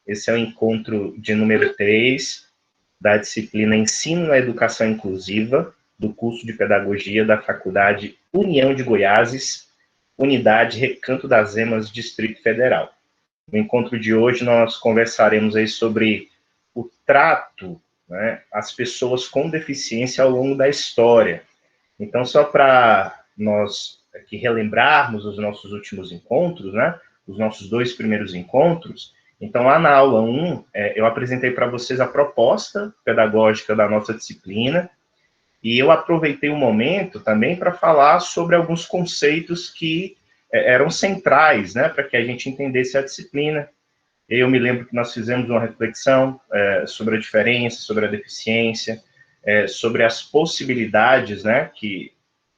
Esse é o encontro de número 3 da disciplina Ensino à Educação Inclusiva, do curso de Pedagogia da Faculdade União de Goiáses, Unidade Recanto das Emas, Distrito Federal. No encontro de hoje, nós conversaremos aí sobre o trato, né, às pessoas com deficiência ao longo da história. Então, só para nós aqui relembrarmos os nossos últimos encontros, né, os nossos 2 primeiros encontros, então, lá na aula 1, eu apresentei para vocês a proposta pedagógica da nossa disciplina, e eu aproveitei o momento também para falar sobre alguns conceitos que eram centrais, né, para que a gente entendesse a disciplina. Eu me lembro que nós fizemos uma reflexão sobre a diferença, sobre a deficiência, sobre as possibilidades, né, que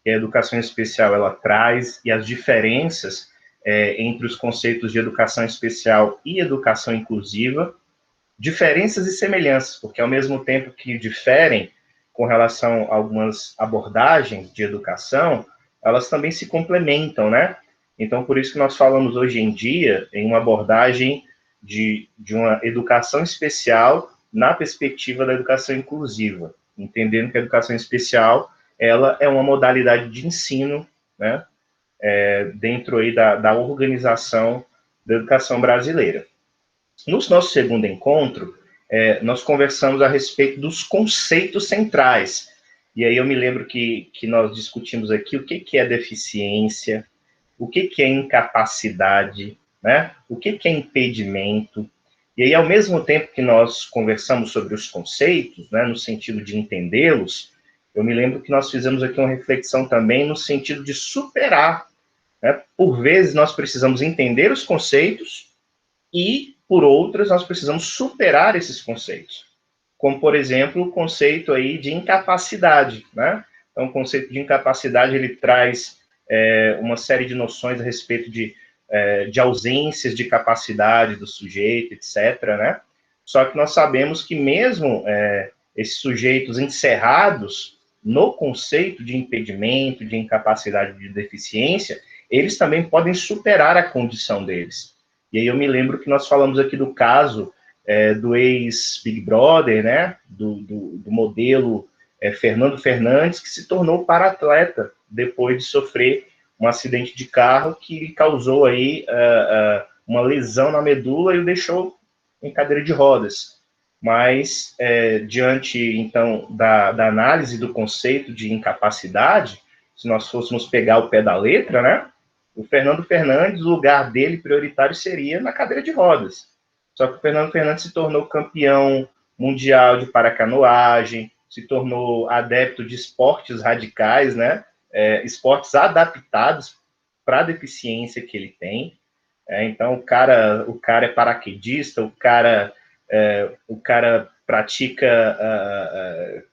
a educação especial ela traz e as diferenças entre os conceitos de educação especial e educação inclusiva, diferenças e semelhanças, porque ao mesmo tempo que diferem com relação a algumas abordagens de educação, elas também se complementam, né? Então, por isso que nós falamos hoje em dia em uma abordagem de uma educação especial na perspectiva da educação inclusiva, entendendo que a educação especial ela é uma modalidade de ensino, né, dentro aí da organização da educação brasileira. No nosso segundo encontro, nós conversamos a respeito dos conceitos centrais. E aí eu me lembro que nós discutimos aqui o que é deficiência, o que é incapacidade, né? O que é impedimento. E aí, ao mesmo tempo que nós conversamos sobre os conceitos, né, no sentido de entendê-los, eu me lembro que nós fizemos aqui uma reflexão também no sentido de superar, né? Por vezes, nós precisamos entender os conceitos e, por outras, nós precisamos superar esses conceitos. Como, por exemplo, o conceito aí de incapacidade, né? Então, o conceito de incapacidade, ele traz uma série de noções a respeito de ausências de capacidade do sujeito, etc., né? Só que nós sabemos que mesmo esses sujeitos encerrados no conceito de impedimento, de incapacidade, de deficiência, eles também podem superar a condição deles. E aí eu me lembro que nós falamos aqui do caso do ex-Big Brother, né, do modelo Fernando Fernandes, que se tornou para-atleta depois de sofrer um acidente de carro que causou aí uma lesão na medula e o deixou em cadeira de rodas. Mas, diante, então, da análise do conceito de incapacidade, se nós fôssemos pegar o pé da letra, né, o Fernando Fernandes, o lugar dele prioritário seria na cadeira de rodas. Só que o Fernando Fernandes se tornou campeão mundial de paracanoagem, se tornou adepto de esportes radicais, né, esportes adaptados para a deficiência que ele tem. Então, o cara é paraquedista, o cara pratica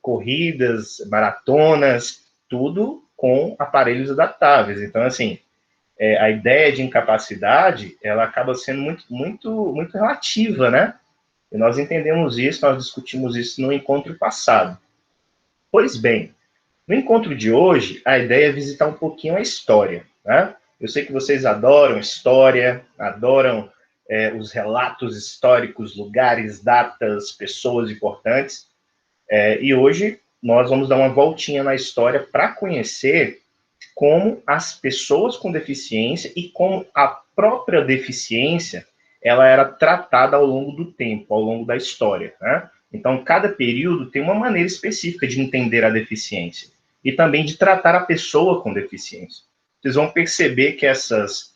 corridas, maratonas, tudo com aparelhos adaptáveis. Então, assim, a ideia de incapacidade, ela acaba sendo muito relativa, né? E nós entendemos isso, nós discutimos isso no encontro passado. Pois bem, no encontro de hoje, a ideia é visitar um pouquinho a história, né? Eu sei que vocês adoram história, adoram os relatos históricos, lugares, datas, pessoas importantes, e hoje nós vamos dar uma voltinha na história para conhecer como as pessoas com deficiência e como a própria deficiência ela era tratada ao longo do tempo, ao longo da história, né? Então, cada período tem uma maneira específica de entender a deficiência e também de tratar a pessoa com deficiência. Vocês vão perceber que essas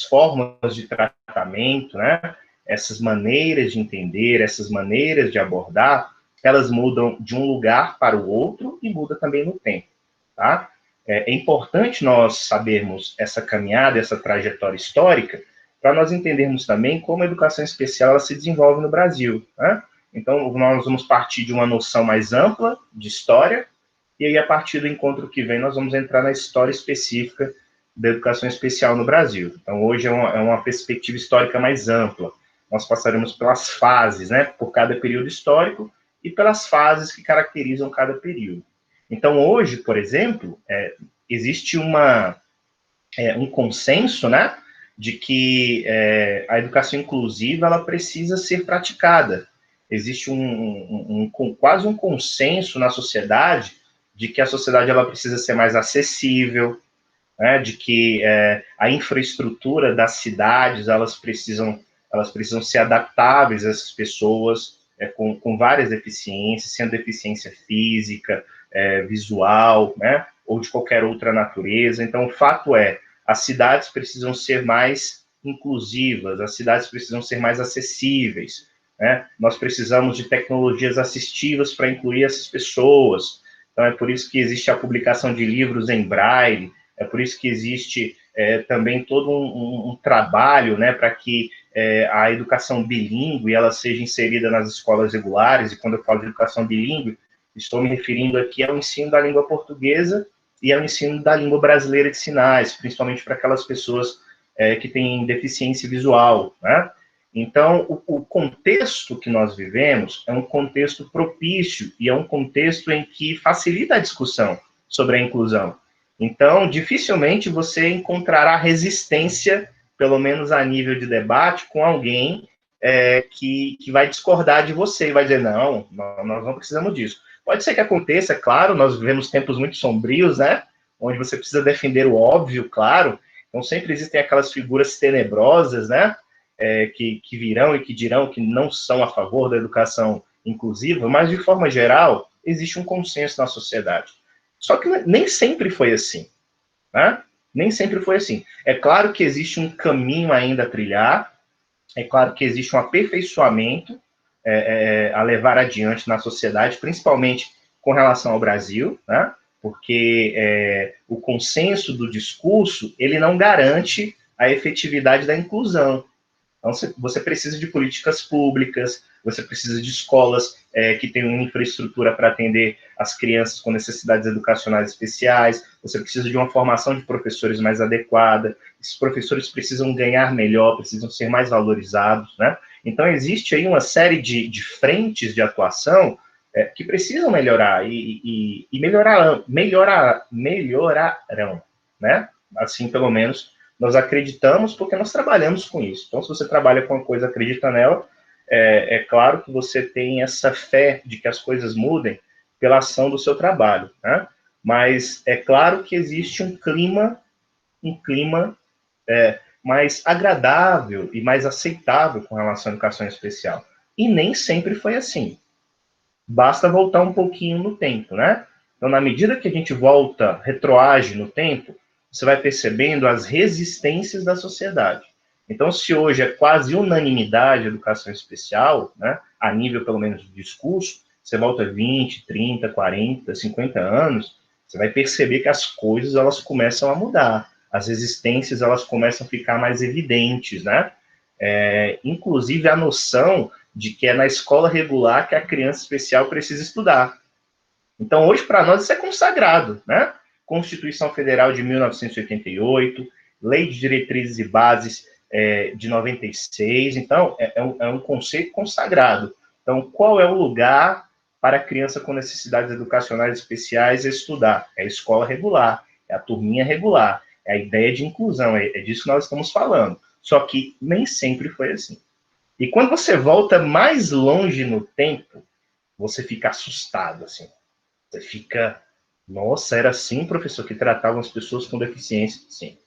formas de tratamento, né, essas maneiras de entender, essas maneiras de abordar, elas mudam de um lugar para o outro e mudam também no tempo, tá? É importante nós sabermos essa caminhada, essa trajetória histórica, para nós entendermos também como a educação especial ela se desenvolve no Brasil, né? Então, nós vamos partir de uma noção mais ampla de história, e aí, a partir do encontro que vem, nós vamos entrar na história específica da educação especial no Brasil. Então, hoje é uma perspectiva histórica mais ampla. Nós passaremos pelas fases, né, por cada período histórico, e pelas fases que caracterizam cada período. Então, hoje, por exemplo, existe um consenso, né, de que a educação inclusiva ela precisa ser praticada. Existe quase um consenso na sociedade de que a sociedade ela precisa ser mais acessível, né, de que a infraestrutura das cidades elas precisam ser adaptáveis a essas pessoas com várias deficiências, sendo deficiência física, visual, né, ou de qualquer outra natureza. Então, o fato é, as cidades precisam ser mais inclusivas, as cidades precisam ser mais acessíveis, né? Nós precisamos de tecnologias assistivas para incluir essas pessoas. Então, é por isso que existe a publicação de livros em braille, é por isso que existe também todo um trabalho, né, para que a educação bilíngue ela seja inserida nas escolas regulares. E quando eu falo de educação bilíngue, estou me referindo aqui ao ensino da língua portuguesa e ao ensino da língua brasileira de sinais, principalmente para aquelas pessoas que têm deficiência visual, né? Então, o contexto que nós vivemos é um contexto propício e é um contexto em que facilita a discussão sobre a inclusão. Então, dificilmente você encontrará resistência, pelo menos a nível de debate, com alguém que vai discordar de você e vai dizer, não, nós não precisamos disso. Pode ser que aconteça, claro, nós vivemos tempos muito sombrios, né? Onde você precisa defender o óbvio, claro. Então, sempre existem aquelas figuras tenebrosas, né? Que virão e que dirão que não são a favor da educação inclusiva, mas, de forma geral, existe um consenso na sociedade. Só que nem sempre foi assim, né? Nem sempre foi assim. É claro que existe um caminho ainda a trilhar, é claro que existe um aperfeiçoamento a levar adiante na sociedade, principalmente com relação ao Brasil, né? Porque o consenso do discurso, ele não garante a efetividade da inclusão. Então, você precisa de políticas públicas, você precisa de escolas que tenham infraestrutura para atender as crianças com necessidades educacionais especiais, você precisa de uma formação de professores mais adequada, esses professores precisam ganhar melhor, precisam ser mais valorizados, né? Então, existe aí uma série de frentes de atuação que precisam melhorar e melhorarão, né? Assim, pelo menos, nós acreditamos porque nós trabalhamos com isso. Então, se você trabalha com uma coisa, acredita nela, é claro que você tem essa fé de que as coisas mudem pela ação do seu trabalho, né? Mas é claro que existe um clima mais agradável e mais aceitável com relação à educação especial. E nem sempre foi assim. Basta voltar um pouquinho no tempo, né? Então, na medida que a gente volta, retroage no tempo, você vai percebendo as resistências da sociedade. Então, se hoje é quase unanimidade a educação especial, né, a nível, pelo menos, de discurso, você volta 20, 30, 40, 50 anos, você vai perceber que as coisas elas começam a mudar. As resistências elas começam a ficar mais evidentes, né? Inclusive a noção de que é na escola regular que a criança especial precisa estudar. Então, hoje, para nós, isso é consagrado, né? Constituição Federal de 1988, Lei de Diretrizes e Bases de 96, então, é um conceito consagrado. Então, qual é o lugar para a criança com necessidades educacionais especiais estudar? É a escola regular, é a turminha regular, é a ideia de inclusão, é disso que nós estamos falando. Só que nem sempre foi assim. E quando você volta mais longe no tempo, você fica assustado, assim. Você fica, nossa, era assim, professor, que tratavam as pessoas com deficiência? Sim.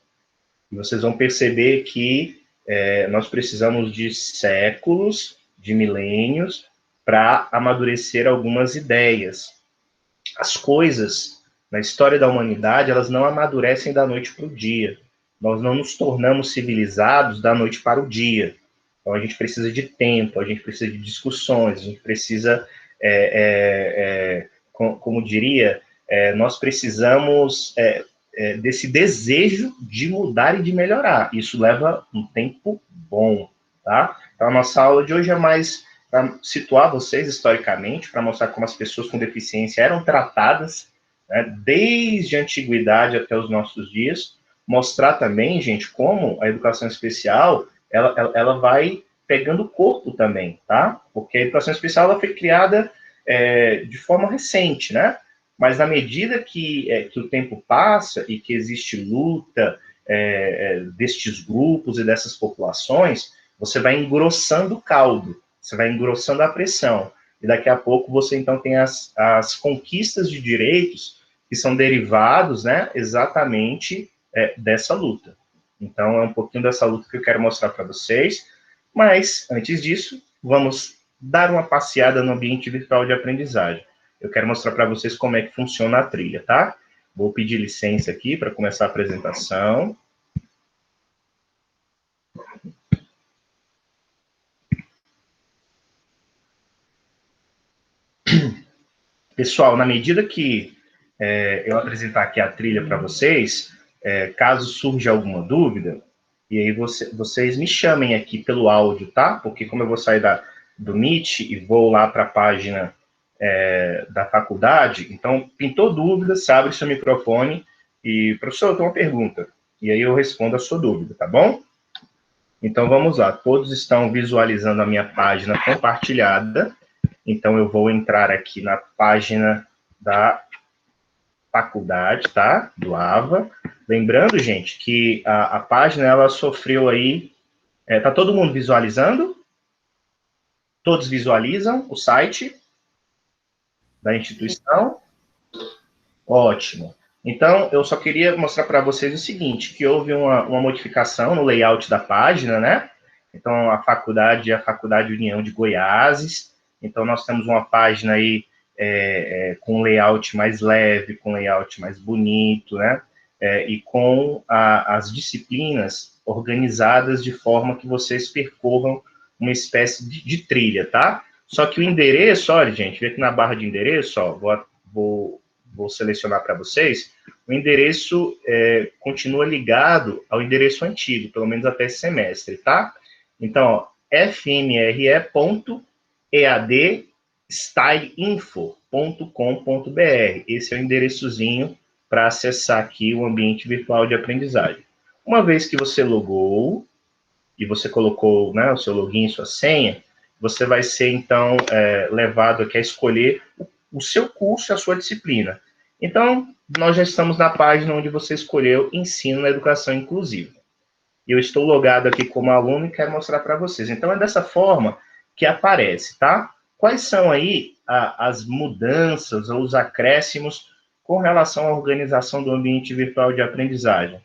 E vocês vão perceber que nós precisamos de séculos, de milênios, para amadurecer algumas ideias. As coisas, na história da humanidade, elas não amadurecem da noite para o dia. Nós não nos tornamos civilizados da noite para o dia. Então, a gente precisa de tempo, a gente precisa de discussões, a gente precisa, como diria, nós precisamos desse desejo de mudar e de melhorar. Isso leva um tempo bom, tá? Então, a nossa aula de hoje é mais para situar vocês historicamente, para mostrar como as pessoas com deficiência eram tratadas, né, desde a antiguidade até os nossos dias. Mostrar também, gente, como a educação especial ela vai pegando corpo também, tá? Porque a educação especial ela foi criada de forma recente, né? Mas na medida que o tempo passa e que existe luta, destes grupos e dessas populações, você vai engrossando o caldo, você vai engrossando a pressão. E daqui a pouco você, então, tem as conquistas de direitos que são derivados, né, exatamente dessa luta. Então, é um pouquinho dessa luta que eu quero mostrar para vocês. Mas, antes disso, vamos dar uma passeada no ambiente virtual de aprendizagem. Eu quero mostrar para vocês como é que funciona a trilha, tá? Vou pedir licença aqui para começar a apresentação. Pessoal, na medida que eu apresentar aqui a trilha para vocês, caso surja alguma dúvida, e aí vocês me chamem aqui pelo áudio, tá? Porque como eu vou sair do Meet e vou lá para a página da faculdade, então pintou dúvida, você abre seu microfone e, professor, eu tenho uma pergunta. E aí eu respondo a sua dúvida, tá bom? Então vamos lá, todos estão visualizando a minha página compartilhada. Então, eu vou entrar aqui na página da faculdade, tá? Do AVA. Lembrando, gente, que a página, ela sofreu aí... tá todo mundo visualizando? Todos visualizam o site da instituição? Ótimo. Então, eu só queria mostrar para vocês o seguinte, que houve uma modificação no layout da página, né? Então, a faculdade é a Faculdade União de Goiáses. Então, nós temos uma página aí com layout mais leve, com layout mais bonito, né? E com as disciplinas organizadas de forma que vocês percorram uma espécie de trilha, tá? Só que o endereço, olha, gente, vê aqui na barra de endereço, ó, vou selecionar para vocês, o endereço continua ligado ao endereço antigo, pelo menos até esse semestre, tá? Então, ó, fmre.eadstyleinfo.com.br. Esse é o endereçozinho para acessar aqui o ambiente virtual de aprendizagem. Uma vez que você logou e você colocou, né, o seu login, sua senha, você vai ser, então, levado aqui a escolher o seu curso e a sua disciplina. Então, nós já estamos na página onde você escolheu Ensino na Educação Inclusiva. Eu estou logado aqui como aluno e quero mostrar para vocês. Então, é dessa forma que aparece, tá? Quais são aí as mudanças ou os acréscimos com relação à organização do ambiente virtual de aprendizagem?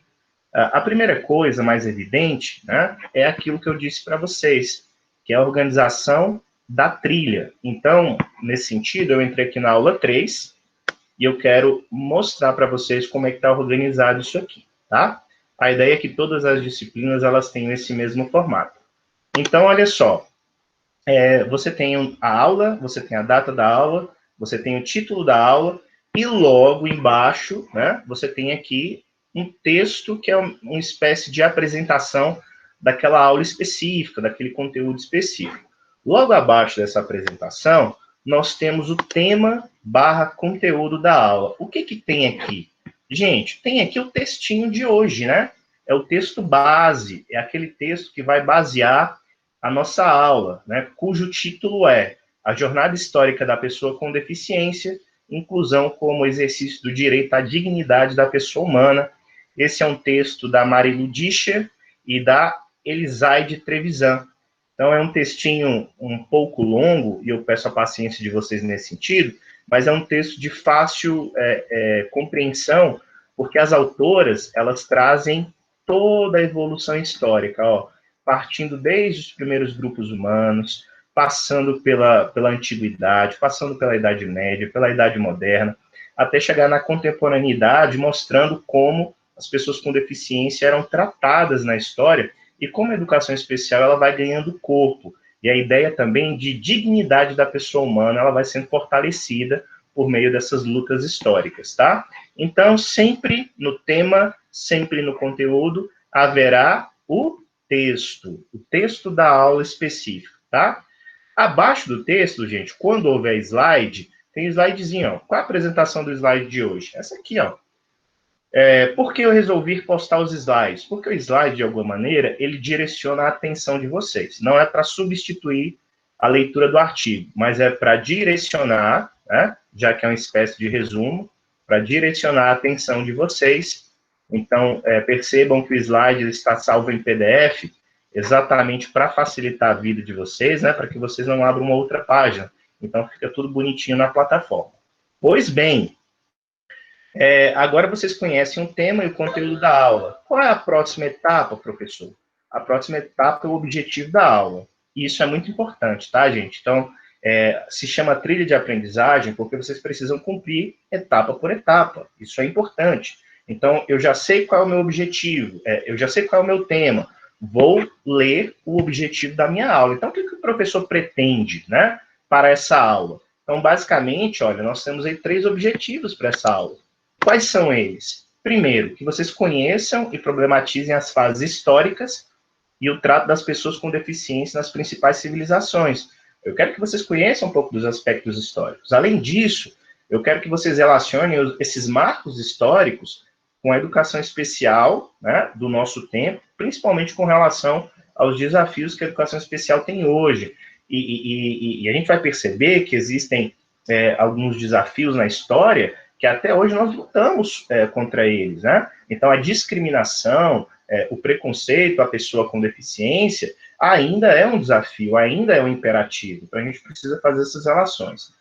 A primeira coisa mais evidente, né, é aquilo que eu disse para vocês, que é a organização da trilha. Então, nesse sentido, eu entrei aqui na aula 3 e eu quero mostrar para vocês como é que está organizado isso aqui, tá? A ideia é que todas as disciplinas, elas tenham esse mesmo formato. Então, olha só, você tem a aula, você tem a data da aula, você tem o título da aula, e logo embaixo, né, você tem aqui um texto que é uma espécie de apresentação daquela aula específica, daquele conteúdo específico. Logo abaixo dessa apresentação, nós temos o tema / conteúdo da aula. O que tem aqui? Gente, tem aqui o textinho de hoje, né? É o texto base, é aquele texto que vai basear a nossa aula, né? Cujo título é A Jornada Histórica da Pessoa com Deficiência, Inclusão como Exercício do Direito à Dignidade da Pessoa Humana. Esse é um texto da Marilu Discher e da Elisaide Trevisan. Então, é um textinho um pouco longo, e eu peço a paciência de vocês nesse sentido, mas é um texto de fácil compreensão, porque as autoras, elas trazem toda a evolução histórica, ó, partindo desde os primeiros grupos humanos, passando pela antiguidade, passando pela Idade Média, pela Idade Moderna, até chegar na contemporaneidade, mostrando como as pessoas com deficiência eram tratadas na história e como a educação especial ela vai ganhando corpo. E a ideia também de dignidade da pessoa humana, ela vai sendo fortalecida por meio dessas lutas históricas, tá? Então, sempre no tema, sempre no conteúdo, haverá o texto da aula específica, tá? Abaixo do texto, gente, quando houver slide, tem slidezinho, ó. Qual é a apresentação do slide de hoje? Essa aqui, ó. Por que eu resolvi postar os slides? Porque o slide, de alguma maneira, ele direciona a atenção de vocês. Não é para substituir a leitura do artigo, mas é para direcionar, né, já que é uma espécie de resumo, para direcionar a atenção de vocês Então, percebam que o slide está salvo em PDF, exatamente para facilitar a vida de vocês, né, para que vocês não abram uma outra página. Então, fica tudo bonitinho na plataforma. Pois bem, agora vocês conhecem o tema e o conteúdo da aula. Qual é a próxima etapa, professor? A próxima etapa é o objetivo da aula. E isso é muito importante, tá, gente? Então, se chama trilha de aprendizagem porque vocês precisam cumprir etapa por etapa. Isso é importante. Então, eu já sei qual é o meu objetivo, eu já sei qual é o meu tema. Vou ler o objetivo da minha aula. Então, o que o professor pretende, né, para essa aula? Então, basicamente, olha, nós temos aí 3 objetivos para essa aula. Quais são eles? Primeiro, que vocês conheçam e problematizem as fases históricas e o trato das pessoas com deficiência nas principais civilizações. Eu quero que vocês conheçam um pouco dos aspectos históricos. Além disso, eu quero que vocês relacionem esses marcos históricos com a educação especial, né, do nosso tempo, principalmente com relação aos desafios que a educação especial tem hoje. E a gente vai perceber que existem alguns desafios na história que até hoje nós lutamos contra eles, né? Então, a discriminação, o preconceito à pessoa com deficiência ainda é um desafio, ainda é um imperativo. Então, a gente precisa fazer essas relações.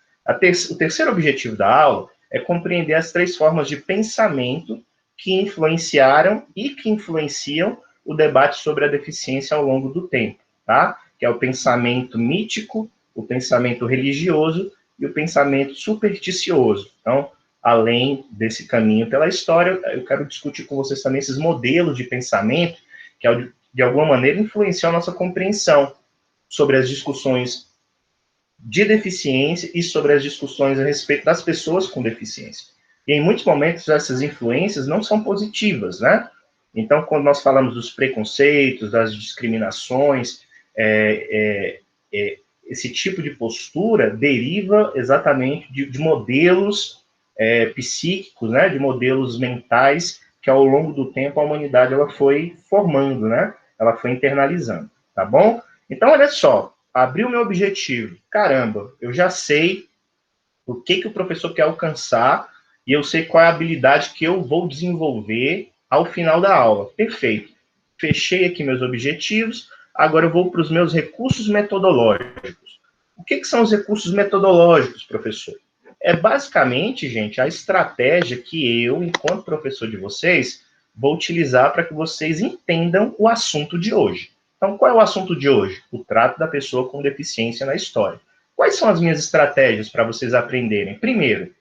O terceiro objetivo da aula é compreender as 3 formas de pensamento que influenciaram e que influenciam o debate sobre a deficiência ao longo do tempo, tá? Que é o pensamento mítico, o pensamento religioso e o pensamento supersticioso. Então, além desse caminho pela história, eu quero discutir com vocês também esses modelos de pensamento que, de alguma maneira, influenciam a nossa compreensão sobre as discussões de deficiência e sobre as discussões a respeito das pessoas com deficiência. E, em muitos momentos, essas influências não são positivas, né? Então, quando nós falamos dos preconceitos, das discriminações, esse tipo de postura deriva exatamente de modelos psíquicos, né, de modelos mentais que ao longo do tempo a humanidade ela foi formando, né, ela foi internalizando, tá bom? Então, olha só, abri o meu objetivo, caramba, eu já sei o que o professor quer alcançar e eu sei qual é a habilidade que eu vou desenvolver ao final da aula, perfeito. Fechei aqui meus objetivos, agora eu vou para os meus recursos metodológicos. O que são os recursos metodológicos, professor? É basicamente, gente, a estratégia que eu, enquanto professor de vocês, vou utilizar para que vocês entendam o assunto de hoje. Então, qual é o assunto de hoje? O trato da pessoa com deficiência na história. Quais são as minhas estratégias para vocês aprenderem? Primeiro,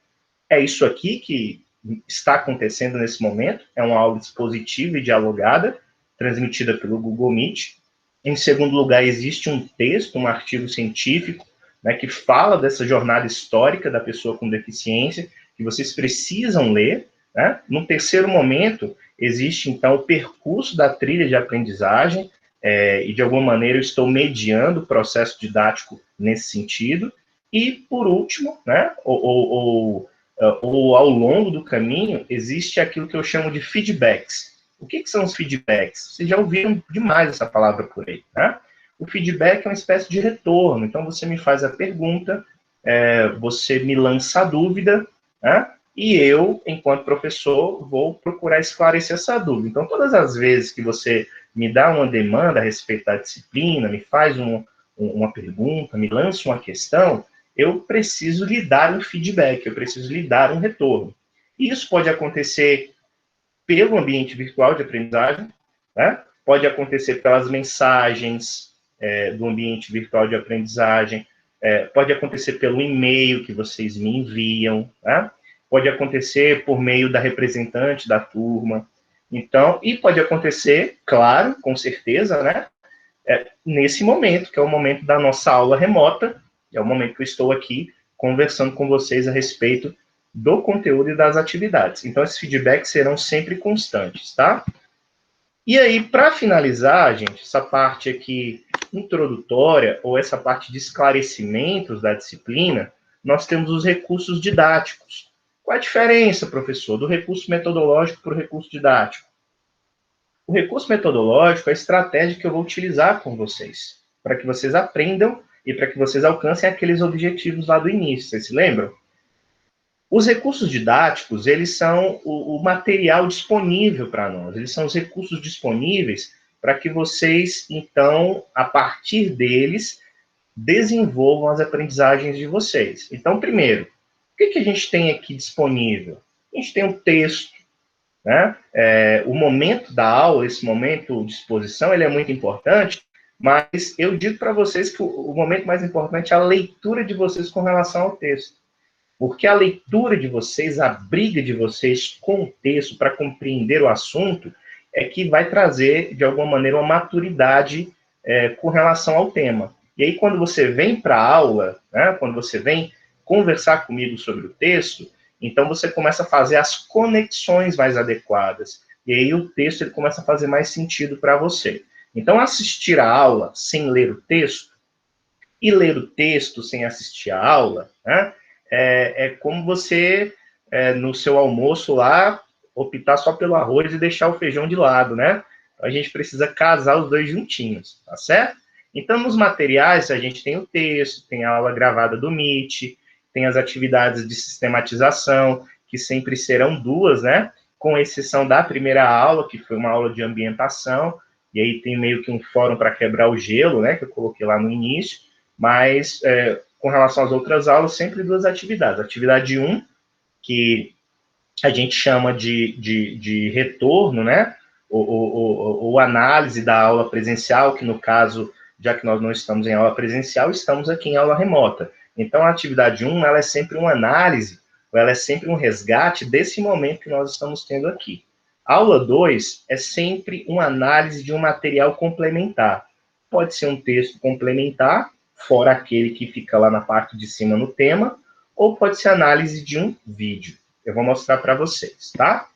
é isso aqui que está acontecendo nesse momento, é uma aula expositiva e dialogada, transmitida pelo Google Meet. Em segundo lugar, existe um texto, um artigo científico, né, que fala dessa jornada histórica da pessoa com deficiência, que vocês precisam ler, né? No terceiro momento, existe, então, o percurso da trilha de aprendizagem, e, de alguma maneira, eu estou mediando o processo didático nesse sentido. E, por último, né, ou ao longo do caminho, existe aquilo que eu chamo de feedbacks. O que são os feedbacks? Vocês já ouviram demais essa palavra por aí, né? O feedback é uma espécie de retorno. Então, você me faz a pergunta, você me lança a dúvida, né? E eu, enquanto professor, vou procurar esclarecer essa dúvida. Então, todas as vezes que você me dá uma demanda a respeito da disciplina, me faz uma pergunta, me lança uma questão, eu preciso lhe dar um feedback, eu preciso lhe dar um retorno. E isso pode acontecer pelo ambiente virtual de aprendizagem, né? Pode acontecer pelas mensagens do ambiente virtual de aprendizagem, pode acontecer pelo e-mail que vocês me enviam, né? Pode acontecer por meio da representante da turma. Então, e pode acontecer, claro, com certeza, né? Nesse momento, que é o momento da nossa aula remota, é o momento que eu estou aqui conversando com vocês a respeito do conteúdo e das atividades. Então, esses feedbacks serão sempre constantes, tá? E aí, para finalizar, gente, essa parte aqui introdutória, ou essa parte de esclarecimentos da disciplina, nós temos os recursos didáticos. Qual a diferença, professor, do recurso metodológico para o recurso didático? O recurso metodológico é a estratégia que eu vou utilizar com vocês, para que vocês aprendam e para que vocês alcancem aqueles objetivos lá do início. Vocês se lembram? Os recursos didáticos, eles são o material disponível para nós, eles são os recursos disponíveis para que vocês, então, a partir deles, desenvolvam as aprendizagens de vocês. Então, primeiro, o que a gente tem aqui disponível? A gente tem um texto, né? O momento da aula, esse momento de exposição, ele é muito importante, mas eu digo para vocês que o momento mais importante é a leitura de vocês com relação ao texto. Porque a leitura de vocês, a briga de vocês com o texto para compreender o assunto, é que vai trazer, de alguma maneira, uma maturidade com relação ao tema. E aí, quando você vem para a aula, né, quando você vem conversar comigo sobre o texto, então você começa a fazer as conexões mais adequadas. E aí o texto ele começa a fazer mais sentido para você. Então, assistir a aula sem ler o texto, e ler o texto sem assistir a aula, né, é como você, no seu almoço lá, optar só pelo arroz e deixar o feijão de lado, né? A gente precisa casar os dois juntinhos, tá certo? Então, nos materiais, a gente tem o texto, tem a aula gravada do Meet, tem as atividades de sistematização, que sempre serão duas, né? Com exceção da primeira aula, que foi uma aula de ambientação, e aí tem meio que um fórum para quebrar o gelo, né? Que eu coloquei lá no início, mas com relação às outras aulas, sempre duas atividades. Atividade 1, que a gente chama de retorno, né? Ou análise da aula presencial, que no caso, já que nós não estamos em aula presencial, estamos aqui em aula remota. Então, a atividade 1, ela é sempre uma análise, ou ela é sempre um resgate desse momento que nós estamos tendo aqui. A aula 2 é sempre uma análise de um material complementar. Pode ser um texto complementar, fora aquele que fica lá na parte de cima no tema, ou pode ser análise de um vídeo. Eu vou mostrar para vocês, tá?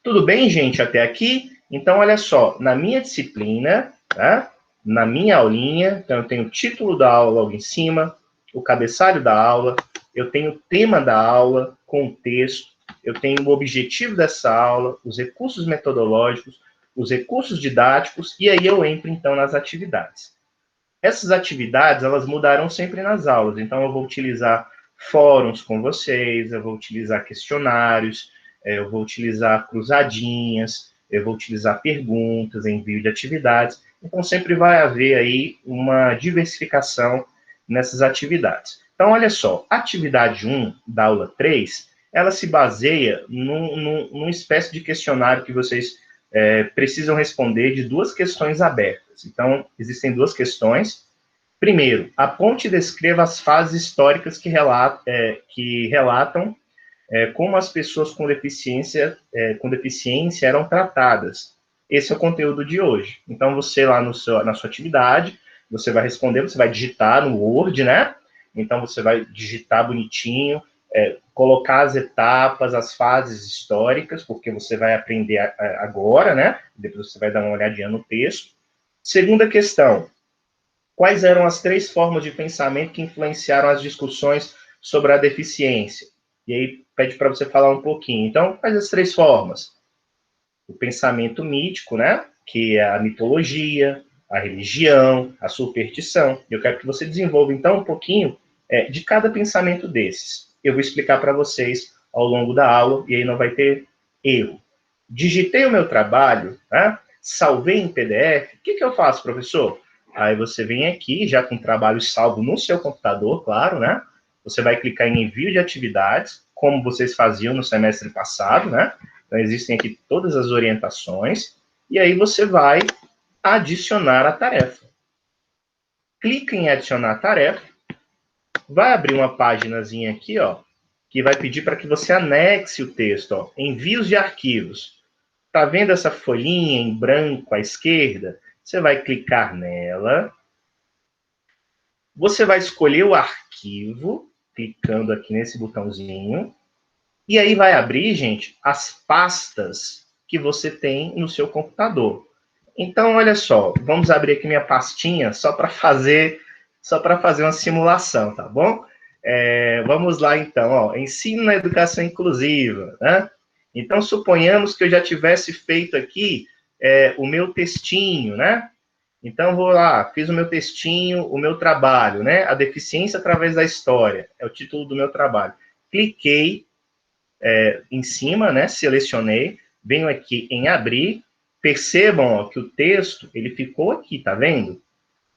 Tudo bem, gente, até aqui? Então, olha só, na minha disciplina, tá? Na minha aulinha, então eu tenho o título da aula logo em cima, o cabeçalho da aula, eu tenho o tema da aula, contexto, eu tenho o objetivo dessa aula, os recursos metodológicos, os recursos didáticos, e aí eu entro, então, nas atividades. Essas atividades, elas mudarão sempre nas aulas, então eu vou utilizar fóruns com vocês, eu vou utilizar questionários, eu vou utilizar cruzadinhas, eu vou utilizar perguntas, envio de atividades, então sempre vai haver aí uma diversificação nessas atividades. Então, olha só, a atividade 1 da aula 3, ela se baseia numa espécie de questionário que vocês precisam responder de duas questões abertas. Então, existem duas questões. Primeiro, aponte e descreva as fases históricas que relatam como as pessoas com deficiência eram tratadas. Esse é o conteúdo de hoje. Então, você lá na sua atividade, você vai responder, você vai digitar no Word, né? Então, você vai digitar bonitinho, colocar as etapas, as fases históricas, porque você vai aprender agora, né? Depois você vai dar uma olhadinha no texto. Segunda questão, quais eram as 3 formas de pensamento que influenciaram as discussões sobre a deficiência? E aí pede para você falar um pouquinho. Então, quais as 3 formas? O pensamento mítico, né? Que é a mitologia, a religião, a superstição. Eu quero que você desenvolva, então, um pouquinho de cada pensamento desses. Eu vou explicar para vocês ao longo da aula, e aí não vai ter erro. Digitei o meu trabalho, né? Salvei em PDF. O que eu faço, professor? Aí você vem aqui, já com o trabalho salvo no seu computador, claro, né? Você vai clicar em envio de atividades, como vocês faziam no semestre passado, né? Então, existem aqui todas as orientações, e aí você vai adicionar a tarefa. Clica em adicionar a tarefa, vai abrir uma paginazinha aqui, ó, que vai pedir para que você anexe o texto, ó, envios de arquivos. Tá vendo essa folhinha em branco à esquerda? Você vai clicar nela, você vai escolher o arquivo, clicando aqui nesse botãozinho, e aí vai abrir, gente, as pastas que você tem no seu computador. Então, olha só, vamos abrir aqui minha pastinha só para fazer uma simulação, tá bom? Vamos lá, então, ó, ensino na educação inclusiva, né? Então, suponhamos que eu já tivesse feito aqui o meu textinho, né? Então, vou lá, fiz o meu textinho, o meu trabalho, né? A deficiência através da história, é o título do meu trabalho. Cliquei, em cima, né? Selecionei, venho aqui em abrir, percebam, ó, que o texto, ele ficou aqui, tá vendo?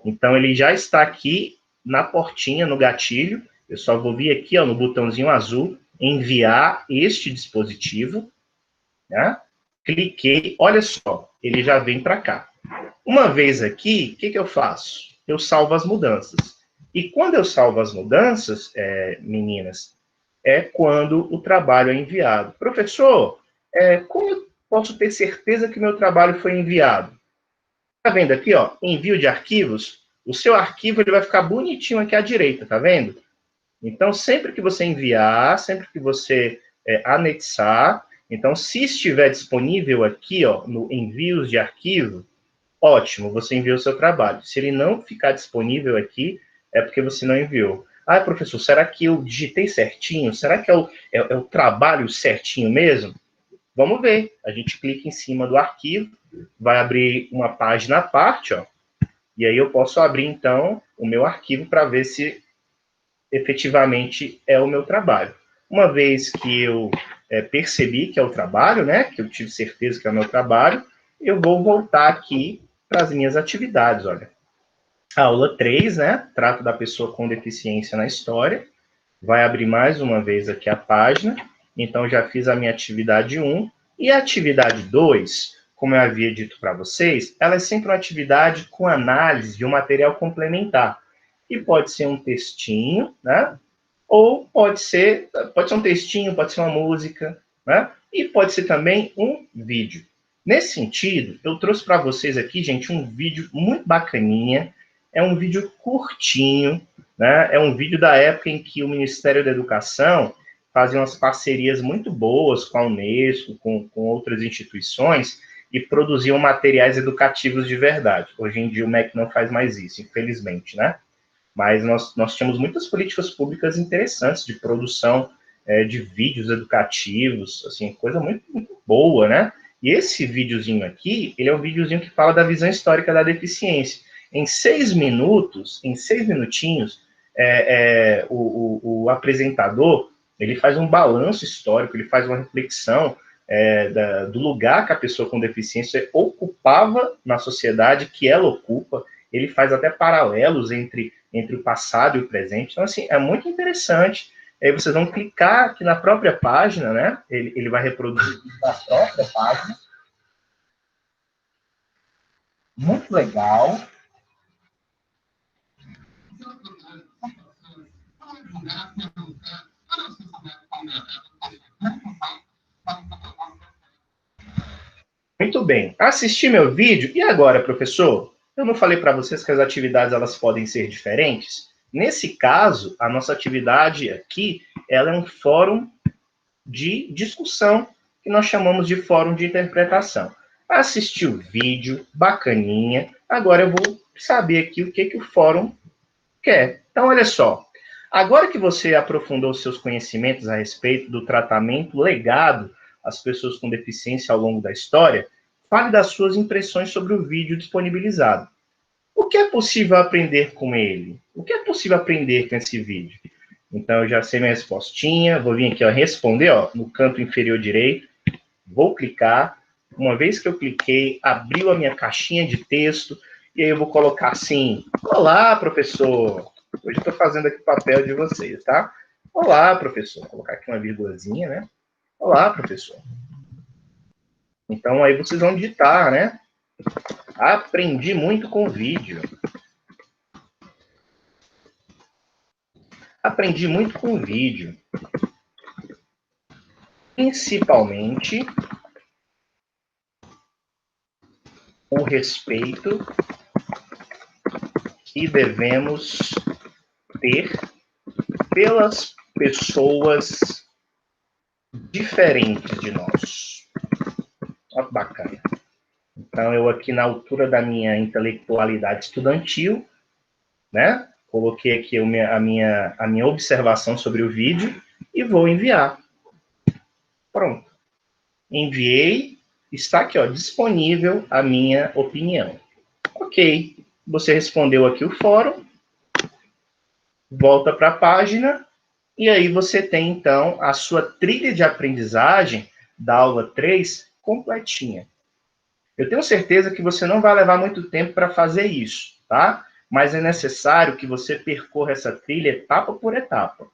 Então, ele já está aqui na portinha, no gatilho. Eu só vou vir aqui, ó, no botãozinho azul, enviar este dispositivo, né? Cliquei, olha só, ele já vem para cá. Uma vez aqui, o que eu faço? Eu salvo as mudanças. E quando eu salvo as mudanças, meninas, é quando o trabalho é enviado. Professor, como eu posso ter certeza que meu trabalho foi enviado? Tá vendo aqui, ó, envio de arquivos? O seu arquivo ele vai ficar bonitinho aqui à direita, tá vendo? Então, sempre que você enviar, sempre que você anexar, então, se estiver disponível aqui, ó, no envios de arquivo, ótimo, você enviou o seu trabalho. Se ele não ficar disponível aqui, é porque você não enviou. Ah, professor, será que eu digitei certinho? Será que é o trabalho certinho mesmo? Vamos ver. A gente clica em cima do arquivo, vai abrir uma página à parte, ó, e aí eu posso abrir, então, o meu arquivo para ver se efetivamente é o meu trabalho. Uma vez que eu percebi que é o trabalho, né, que eu tive certeza que é o meu trabalho, eu vou voltar aqui para as minhas atividades, olha. A aula 3, né, trata da pessoa com deficiência na história. Vai abrir mais uma vez aqui a página. Então, já fiz a minha atividade 1. E a atividade 2, como eu havia dito para vocês, ela é sempre uma atividade com análise de um material complementar. E pode ser um textinho, né? Ou pode ser um textinho, pode ser uma música, né? E pode ser também um vídeo. Nesse sentido, eu trouxe para vocês aqui, gente, um vídeo muito bacaninha. É um vídeo curtinho, né? É um vídeo da época em que o Ministério da Educação fazia umas parcerias muito boas com a Unesco, com outras instituições, e produziam materiais educativos de verdade. Hoje em dia o MEC não faz mais isso, infelizmente, né? Mas nós tínhamos muitas políticas públicas interessantes de produção de vídeos educativos, assim, coisa muito, muito boa, né? E esse videozinho aqui, ele é um videozinho que fala da visão histórica da deficiência. Em 6 minutos, em 6 minutinhos, o apresentador, ele faz um balanço histórico, ele faz uma reflexão do lugar que a pessoa com deficiência ocupava na sociedade, que ela ocupa. Ele faz até paralelos entre o passado e o presente. Então, assim, é muito interessante. Aí vocês vão clicar aqui na própria página, né? Ele vai reproduzir na própria página. Muito legal. Muito bem. Assisti meu vídeo. E agora, professor? Eu não falei para vocês que as atividades elas podem ser diferentes? Nesse caso, a nossa atividade aqui, ela é um fórum de discussão, que nós chamamos de fórum de interpretação. Assisti o vídeo, bacaninha. Agora eu vou saber aqui o que o fórum quer. Então, olha só. Agora que você aprofundou seus conhecimentos a respeito do tratamento legado às pessoas com deficiência ao longo da história, fale das suas impressões sobre o vídeo disponibilizado. O que é possível aprender com ele? O que é possível aprender com esse vídeo? Então, eu já sei minha respostinha. Vou vir aqui, ó, responder, ó, no canto inferior direito. Vou clicar. Uma vez que eu cliquei, abriu a minha caixinha de texto. E aí eu vou colocar assim: olá, professor. Hoje eu estou fazendo aqui o papel de vocês, tá? Olá, professor. Vou colocar aqui uma vírgulazinha, né? Olá, professor. Então, aí vocês vão digitar, né? Aprendi muito com o vídeo. Aprendi muito com o vídeo. Principalmente o respeito que devemos ter pelas pessoas diferentes de nós. Olha que bacana. Então, eu aqui na altura da minha intelectualidade estudantil, né? Coloquei aqui a minha observação sobre o vídeo e vou enviar. Pronto. Enviei. Está aqui, ó, disponível a minha opinião. Ok. Você respondeu aqui o fórum. Volta para a página. E aí você tem, então, a sua trilha de aprendizagem da aula 3 completinha. Eu tenho certeza que você não vai levar muito tempo para fazer isso, tá? Mas é necessário que você percorra essa trilha etapa por etapa.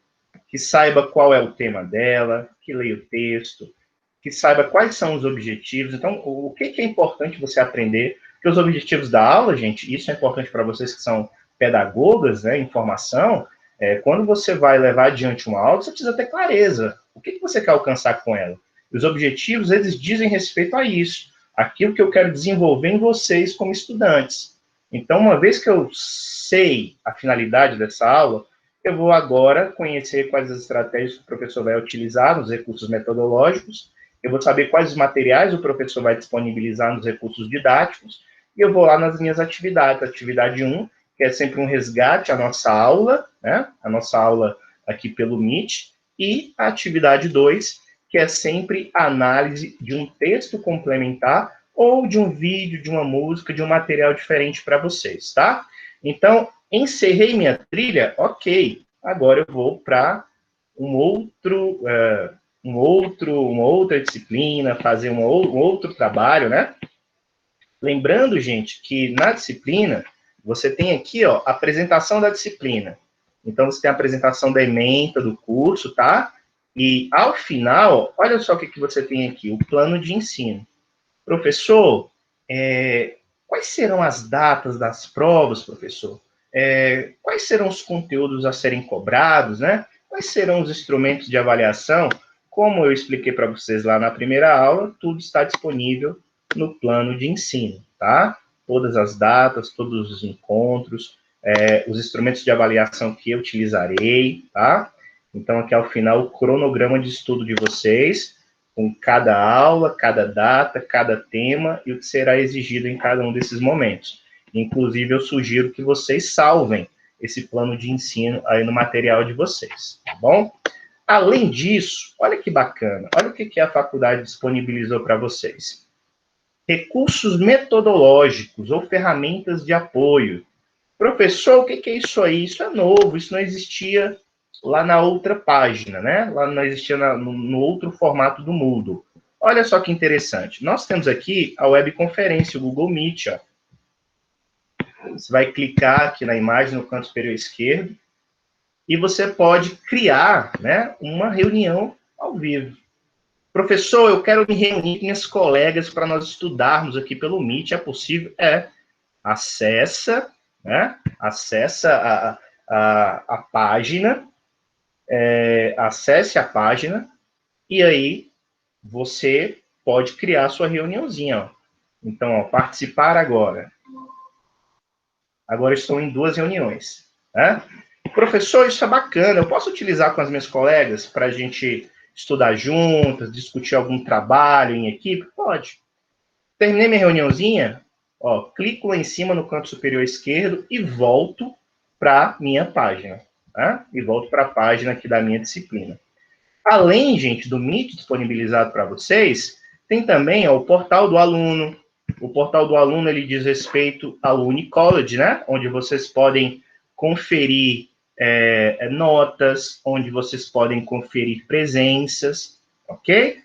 Que saiba qual é o tema dela, que leia o texto, que saiba quais são os objetivos. Então, o que é importante você aprender? Porque os objetivos da aula, gente, isso é importante para vocês que são pedagogas, né, em formação, quando você vai levar adiante uma aula, você precisa ter clareza. O que você quer alcançar com ela? Os objetivos, eles dizem respeito a isso. Aquilo que eu quero desenvolver em vocês como estudantes. Então, uma vez que eu sei a finalidade dessa aula, eu vou agora conhecer quais as estratégias que o professor vai utilizar nos recursos metodológicos, eu vou saber quais os materiais o professor vai disponibilizar nos recursos didáticos, e eu vou lá nas minhas atividades. Atividade 1, que é sempre um resgate à nossa aula, né? A nossa aula aqui pelo Meet, e a atividade 2, que é sempre a análise de um texto complementar ou de um vídeo, de uma música, de um material diferente para vocês, tá? Então, encerrei minha trilha, ok. Agora eu vou para uma outra disciplina, fazer um outro trabalho, né? Lembrando, gente, que na disciplina, você tem aqui, ó, a apresentação da disciplina. Então, você tem a apresentação da ementa do curso, tá? E, ao final, olha só o que você tem aqui, o plano de ensino. Professor, quais serão as datas das provas, professor? Quais serão os conteúdos a serem cobrados, né? Quais serão os instrumentos de avaliação? Como eu expliquei para vocês lá na primeira aula, tudo está disponível no plano de ensino, tá? Todas as datas, todos os encontros, os instrumentos de avaliação que eu utilizarei, tá? Então, aqui ao final, o cronograma de estudo de vocês, com cada aula, cada data, cada tema e o que será exigido em cada um desses momentos. Inclusive, eu sugiro que vocês salvem esse plano de ensino aí no material de vocês, tá bom? Além disso, olha que bacana, olha o que a faculdade disponibilizou para vocês. Recursos metodológicos ou ferramentas de apoio. Professor, o que é isso aí? Isso é novo, isso não existia lá na outra página, né? Lá não existia no outro formato do Moodle. Olha só que interessante. Nós temos aqui a webconferência, o Google Meet, ó. Você vai clicar aqui na imagem no canto superior esquerdo e você pode criar, né, uma reunião ao vivo. Professor, eu quero me reunir com minhas colegas para nós estudarmos aqui pelo Meet, é possível? Acessa, né? Acessa a página, acesse a página, e aí você pode criar a sua reuniãozinha, ó. Então, ó, participar agora. Agora estou em 2 reuniões, né? Professor, isso é bacana, eu posso utilizar com as minhas colegas para a gente estudar juntas, discutir algum trabalho em equipe? Pode. Terminei minha reuniãozinha, ó, clico lá em cima no canto superior esquerdo e volto para minha página, tá? E volto para a página aqui da minha disciplina. Além, gente, do Meet disponibilizado para vocês, tem também ó, o portal do aluno. O portal do aluno, ele diz respeito ao Unicollege, né? Onde vocês podem conferir notas, onde vocês podem conferir presenças, ok?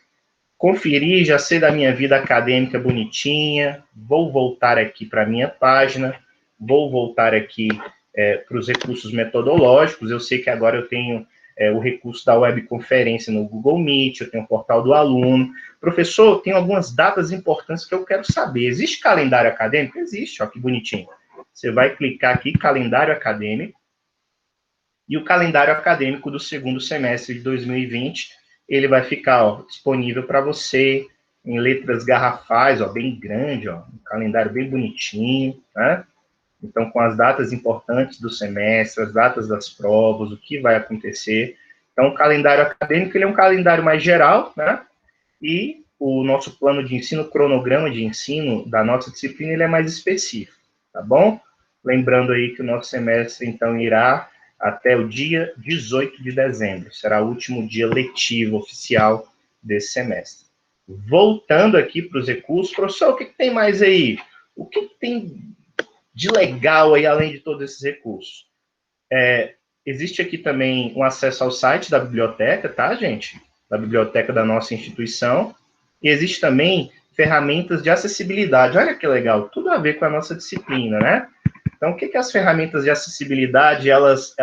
Conferir, já sei da minha vida acadêmica bonitinha, vou voltar aqui para a minha página, vou voltar aqui para os recursos metodológicos, eu sei que agora eu tenho o recurso da webconferência no Google Meet, eu tenho o portal do aluno. Professor, tem algumas datas importantes que eu quero saber. Existe calendário acadêmico? Existe, ó, que bonitinho. Você vai clicar aqui, calendário acadêmico, e o calendário acadêmico do segundo semestre de 2020, ele vai ficar ó, disponível para você em letras garrafais, ó, bem grande, ó, um calendário bem bonitinho, né? Então, com as datas importantes do semestre, as datas das provas, o que vai acontecer. Então, o calendário acadêmico, ele é um calendário mais geral, né? E o nosso plano de ensino, o cronograma de ensino da nossa disciplina, ele é mais específico, tá bom? Lembrando aí que o nosso semestre, então, irá até o dia 18 de dezembro. Será o último dia letivo oficial desse semestre. Voltando aqui para os recursos, professor, o que tem mais aí? O que tem de legal aí, além de todos esses recursos? existe aqui também um acesso ao site da biblioteca, tá, gente? Da biblioteca da nossa instituição. E existe também ferramentas de acessibilidade. Olha que legal, tudo a ver com a nossa disciplina, né? Então, o que, que as ferramentas de acessibilidade, elas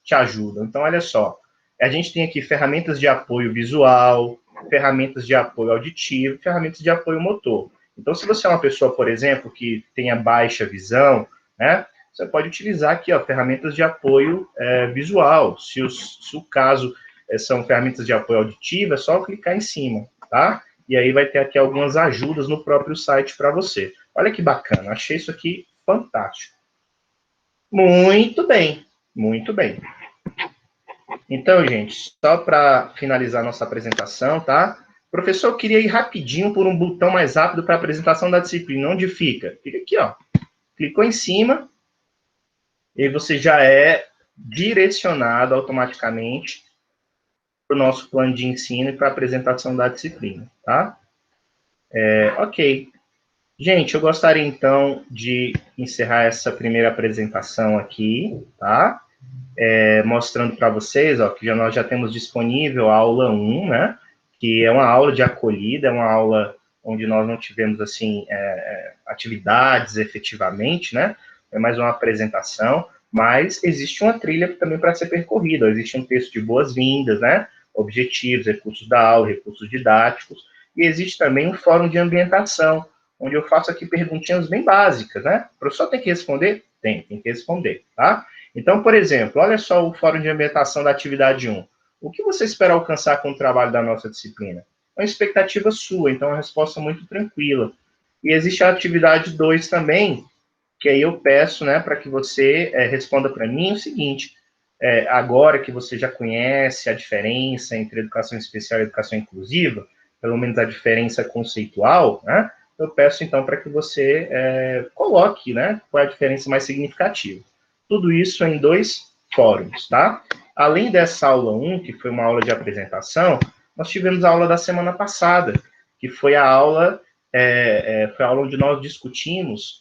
te ajudam? Então, olha só, a gente tem aqui ferramentas de apoio visual, ferramentas de apoio auditivo, ferramentas de apoio motor. Então, se você é uma pessoa, por exemplo, que tenha baixa visão, né, você pode utilizar aqui, ó, ferramentas de apoio visual. Se o caso são ferramentas de apoio auditivo, é só clicar em cima, tá? E aí vai ter aqui algumas ajudas no próprio site para você. Olha que bacana, achei isso aqui fantástico. Muito bem, muito bem. Então, gente, só para finalizar nossa apresentação, tá? Professor, eu queria ir rapidinho por um botão mais rápido para a apresentação da disciplina. Onde fica? Fica aqui, ó. Clicou em cima, e você já é direcionado automaticamente para o nosso plano de ensino e para a apresentação da disciplina, tá? Ok. Gente, eu gostaria, então, de encerrar essa primeira apresentação aqui, tá? Mostrando para vocês, ó, que nós já temos disponível a aula 1, né? Que é uma aula de acolhida, é uma aula onde nós não tivemos, assim, atividades efetivamente, né? É mais uma apresentação, mas existe uma trilha também para ser percorrida, existe um texto de boas-vindas, né? Objetivos, recursos da aula, recursos didáticos, e existe também um fórum de ambientação, onde eu faço aqui perguntinhas bem básicas, né? O professor tem que responder? Tem que responder, tá? Então, por exemplo, olha só o fórum de ambientação da atividade 1. O que você espera alcançar com o trabalho da nossa disciplina? É uma expectativa sua, então é uma resposta muito tranquila. E existe a atividade 2 também, que aí eu peço, né, para que você responda para mim o seguinte, agora que você já conhece a diferença entre educação especial e educação inclusiva, pelo menos a diferença conceitual, né, eu peço, então, para que você coloque, né, qual é a diferença mais significativa. Tudo isso em 2 fóruns, tá? Além dessa aula 1, que foi uma aula de apresentação, nós tivemos a aula da semana passada, que foi a aula, foi a aula onde nós discutimos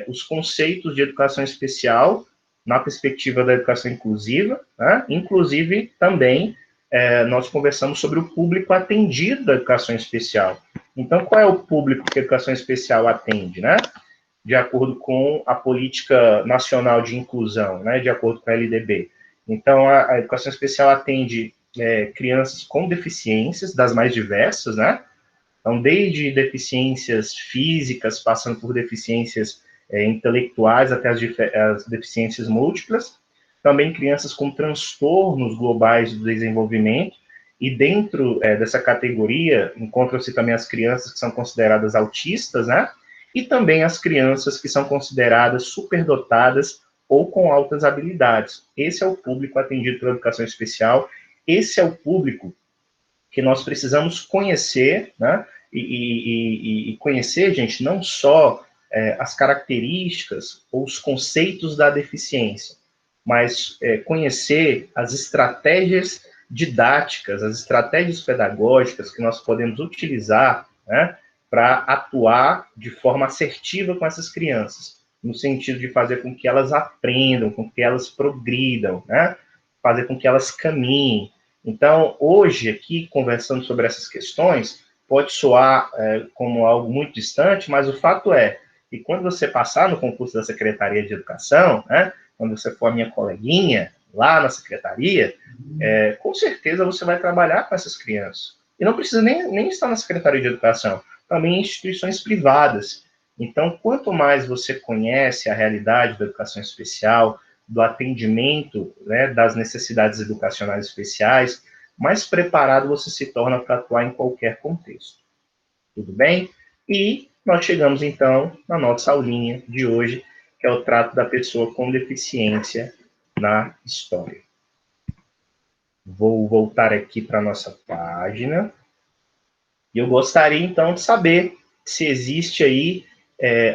os conceitos de educação especial na perspectiva da educação inclusiva, né? Inclusive, também, nós conversamos sobre o público atendido da educação especial. Então, qual é o público que a educação especial atende, né? De acordo com a Política Nacional de Inclusão, né, de acordo com a LDB. Então, a educação especial atende crianças com deficiências, das mais diversas, né? Então, desde deficiências físicas, passando por deficiências intelectuais, até as deficiências múltiplas. Também crianças com transtornos globais do desenvolvimento, e dentro dessa categoria encontram-se também as crianças que são consideradas autistas, né? E também as crianças que são consideradas superdotadas ou com altas habilidades. Esse é o público atendido pela educação especial, esse é o público que nós precisamos conhecer, né? E conhecer, gente, não só as características ou os conceitos da deficiência, mas conhecer as estratégias didáticas, as estratégias pedagógicas que nós podemos utilizar, né, para atuar de forma assertiva com essas crianças, no sentido de fazer com que elas aprendam, com que elas progridam, né, fazer com que elas caminhem. Então, hoje, aqui, conversando sobre essas questões, pode soar como algo muito distante, mas o fato é que quando você passar no concurso da Secretaria de Educação, né, quando você for a minha coleguinha lá na secretaria, com certeza você vai trabalhar com essas crianças. E não precisa nem estar na Secretaria de Educação, também em instituições privadas. Então, quanto mais você conhece a realidade da educação especial, do atendimento, né, das necessidades educacionais especiais, mais preparado você se torna para atuar em qualquer contexto. Tudo bem? E nós chegamos, então, na nossa aulinha de hoje, que é o trato da pessoa com deficiência na história. Vou voltar aqui para a nossa página. E eu gostaria, então, de saber se existe aí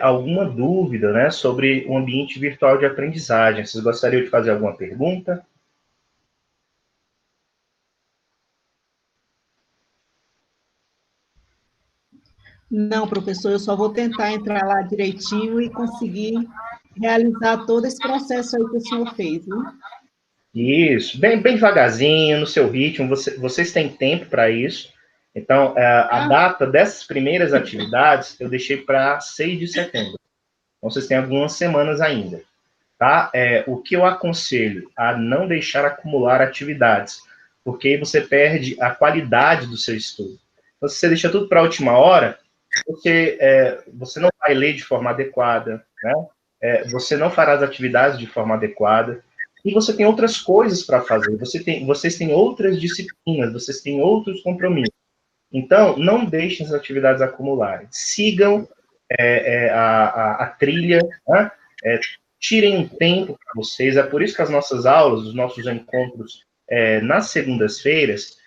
alguma dúvida, né, sobre o ambiente virtual de aprendizagem. Vocês gostariam de fazer alguma pergunta? Não, professor, eu só vou tentar entrar lá direitinho e conseguir realizar todo esse processo aí que o senhor fez, viu? Isso, bem devagarzinho, no seu ritmo, vocês têm tempo para isso. Então, a data dessas primeiras atividades eu deixei para 6 de setembro. Então, vocês têm algumas semanas ainda, tá? O que eu aconselho a não deixar acumular atividades, porque aí você perde a qualidade do seu estudo. Então, se você deixa tudo para a última hora, você não vai ler de forma adequada, né? Você não fará as atividades de forma adequada, e você tem outras coisas para fazer, vocês têm outras disciplinas, vocês têm outros compromissos. Então, não deixem as atividades acumularem. Sigam a trilha, né? Tirem um tempo para vocês. É por isso que as nossas aulas, os nossos encontros nas segundas-feiras,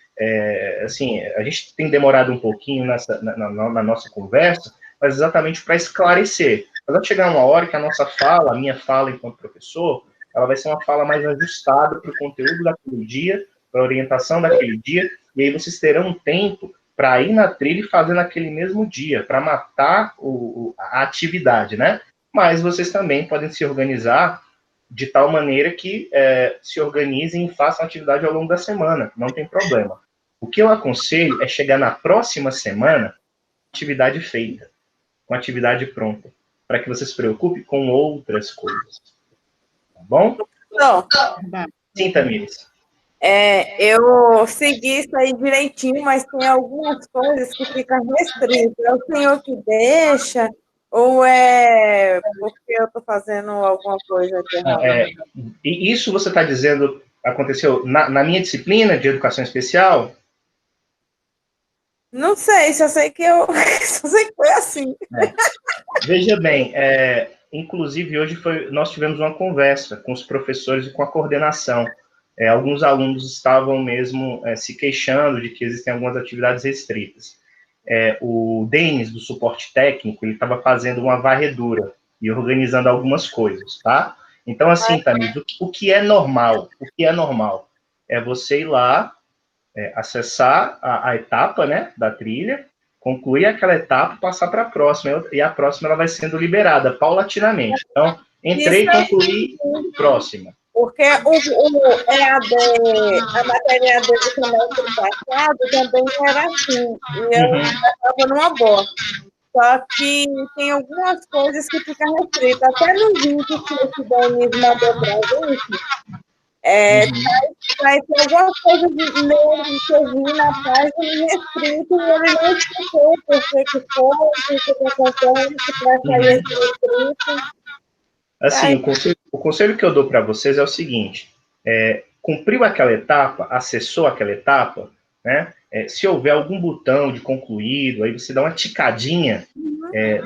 assim, a gente tem demorado um pouquinho na nossa conversa, mas exatamente para esclarecer. Mas vai chegar uma hora que a nossa fala, a minha fala enquanto professor, ela vai ser uma fala mais ajustada para o conteúdo daquele dia, para a orientação daquele dia, e aí vocês terão um tempo para ir na trilha e fazer naquele mesmo dia, para matar a atividade, né? Mas vocês também podem se organizar de tal maneira que se organizem e façam atividade ao longo da semana, não tem problema. O que eu aconselho é chegar na próxima semana, atividade feita, com atividade pronta, para que você se preocupe com outras coisas. Tá bom? Então, Sim, Tamires. eu segui isso aí direitinho, mas tem algumas coisas que ficam restritas. É o senhor que deixa, ou é porque eu estou fazendo alguma coisa de errado? E isso você está dizendo aconteceu na minha disciplina de educação especial? Não sei, só sei que só sei que foi assim. Veja bem, inclusive hoje nós tivemos uma conversa com os professores e com a coordenação. Alguns alunos estavam mesmo se queixando de que existem algumas atividades restritas. O Denis, do suporte técnico, ele estava fazendo uma varredura e organizando algumas coisas, tá? Então, assim, Tamires, o que é normal? O que é normal? É você ir lá, acessar a etapa, né, da trilha, concluir aquela etapa e passar para a próxima. E a próxima ela vai sendo liberada paulatinamente. Então, entrei, concluí, próxima. Porque o EAD, a matéria EAD do semestre passado também era assim, e eu estava numa boa. Só que tem algumas coisas que ficam restritas. Até no vídeo que esse Denis mandou para a gente, vai ter algumas coisas nele que eu vi na página restrito e ele não explicou por que foi, por que acontece, para sair esse restrito. Assim, o conselho que eu dou para vocês é o seguinte: cumpriu aquela etapa, acessou aquela etapa, né? Se houver algum botão de concluído, aí você dá uma ticadinha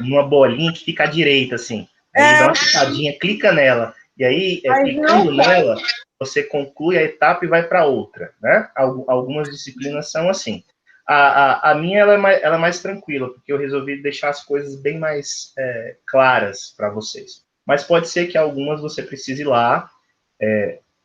numa bolinha que fica à direita, assim. Aí dá uma ticadinha, clica nela. E aí, clicando nela, você conclui a etapa e vai para outra, né? Algumas disciplinas são assim. A minha ela é mais tranquila, porque eu resolvi deixar as coisas bem mais claras para vocês. Mas pode ser que algumas você precise ir lá,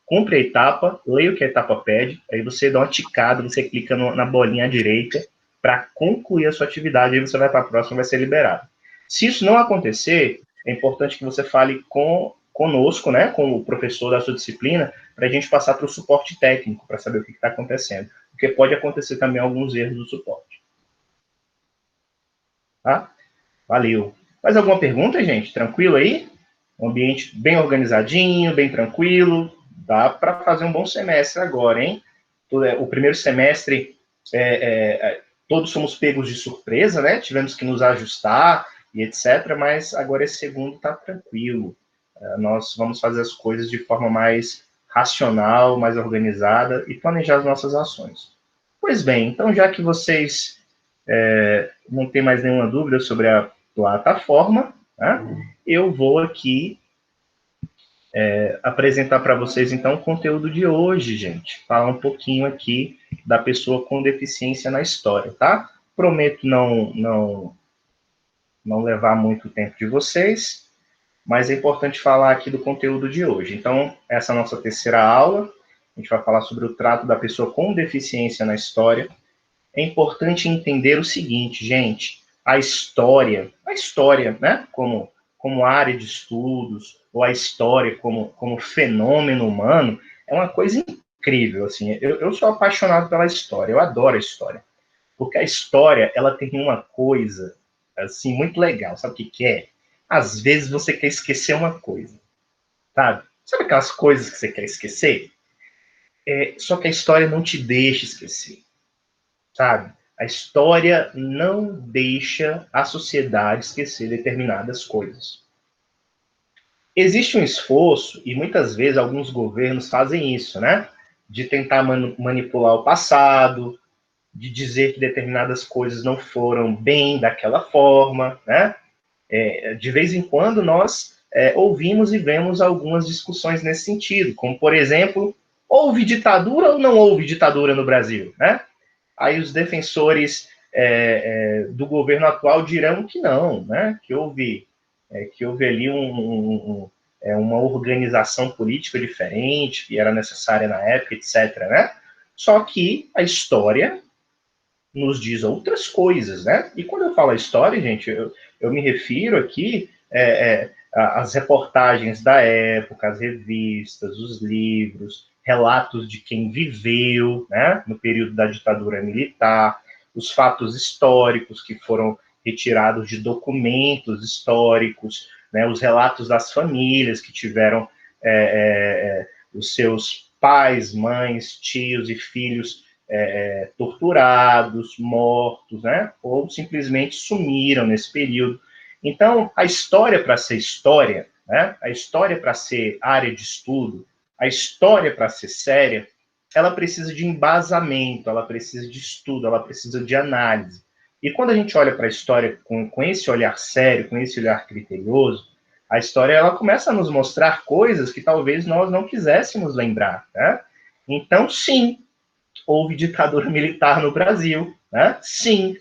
cumpre a etapa, leia o que a etapa pede, aí você dá uma ticada, você clica na bolinha à direita para concluir a sua atividade, aí você vai para a próxima e vai ser liberado. Se isso não acontecer, é importante que você fale conosco, né, com o professor da sua disciplina, para a gente passar para o suporte técnico, para saber o que está acontecendo. Porque pode acontecer também alguns erros do suporte. Tá? Valeu. Mais alguma pergunta, gente? Tranquilo aí? Um ambiente bem organizadinho, bem tranquilo. Dá para fazer um bom semestre agora, hein? O primeiro semestre, todos somos pegos de surpresa, né? Tivemos que nos ajustar e etc. Mas agora esse segundo está tranquilo. Nós vamos fazer as coisas de forma mais racional, mais organizada e planejar as nossas ações. Pois bem, então já que vocês não têm mais nenhuma dúvida sobre a plataforma, né, eu vou aqui apresentar para vocês, então, o conteúdo de hoje, gente. Falar um pouquinho aqui da pessoa com deficiência na história, tá? Prometo não levar muito tempo de vocês, mas é importante falar aqui do conteúdo de hoje. Então, essa é a nossa terceira aula. A gente vai falar sobre o trato da pessoa com deficiência na história. É importante entender o seguinte, gente, a história, né, como área de estudos, ou a história como fenômeno humano, é uma coisa incrível, assim. Eu sou apaixonado pela história, eu adoro a história. Porque a história, ela tem uma coisa, assim, muito legal. Sabe o que que é? Às vezes você quer esquecer uma coisa, sabe? Sabe aquelas coisas que você quer esquecer? Só que a história não te deixa esquecer, sabe? A história não deixa a sociedade esquecer determinadas coisas. Existe um esforço, e muitas vezes alguns governos fazem isso, né? De tentar manipular o passado, de dizer que determinadas coisas não foram bem daquela forma, né? De vez em quando nós ouvimos e vemos algumas discussões nesse sentido, como, por exemplo, houve ditadura ou não houve ditadura no Brasil, né? Aí os defensores do governo atual dirão que não, né? Que houve ali uma organização política diferente, que era necessária na época, etc., né? Só que a história nos diz outras coisas, né? E quando eu falo a história, gente, eu me refiro aqui às reportagens da época, as revistas, os livros, relatos de quem viveu, né, no período da ditadura militar, os fatos históricos que foram retirados de documentos históricos, né, os relatos das famílias que tiveram os seus pais, mães, tios e filhos torturados, mortos, né? Ou simplesmente sumiram nesse período. Então, a história para ser história, né? A história para ser área de estudo, a história para ser séria, ela precisa de embasamento, ela precisa de estudo, ela precisa de análise. E quando a gente olha para a história com esse olhar sério, com esse olhar criterioso, a história ela começa a nos mostrar coisas que talvez nós não quiséssemos lembrar, né? Então, sim, houve ditadura militar no Brasil, né? Sim,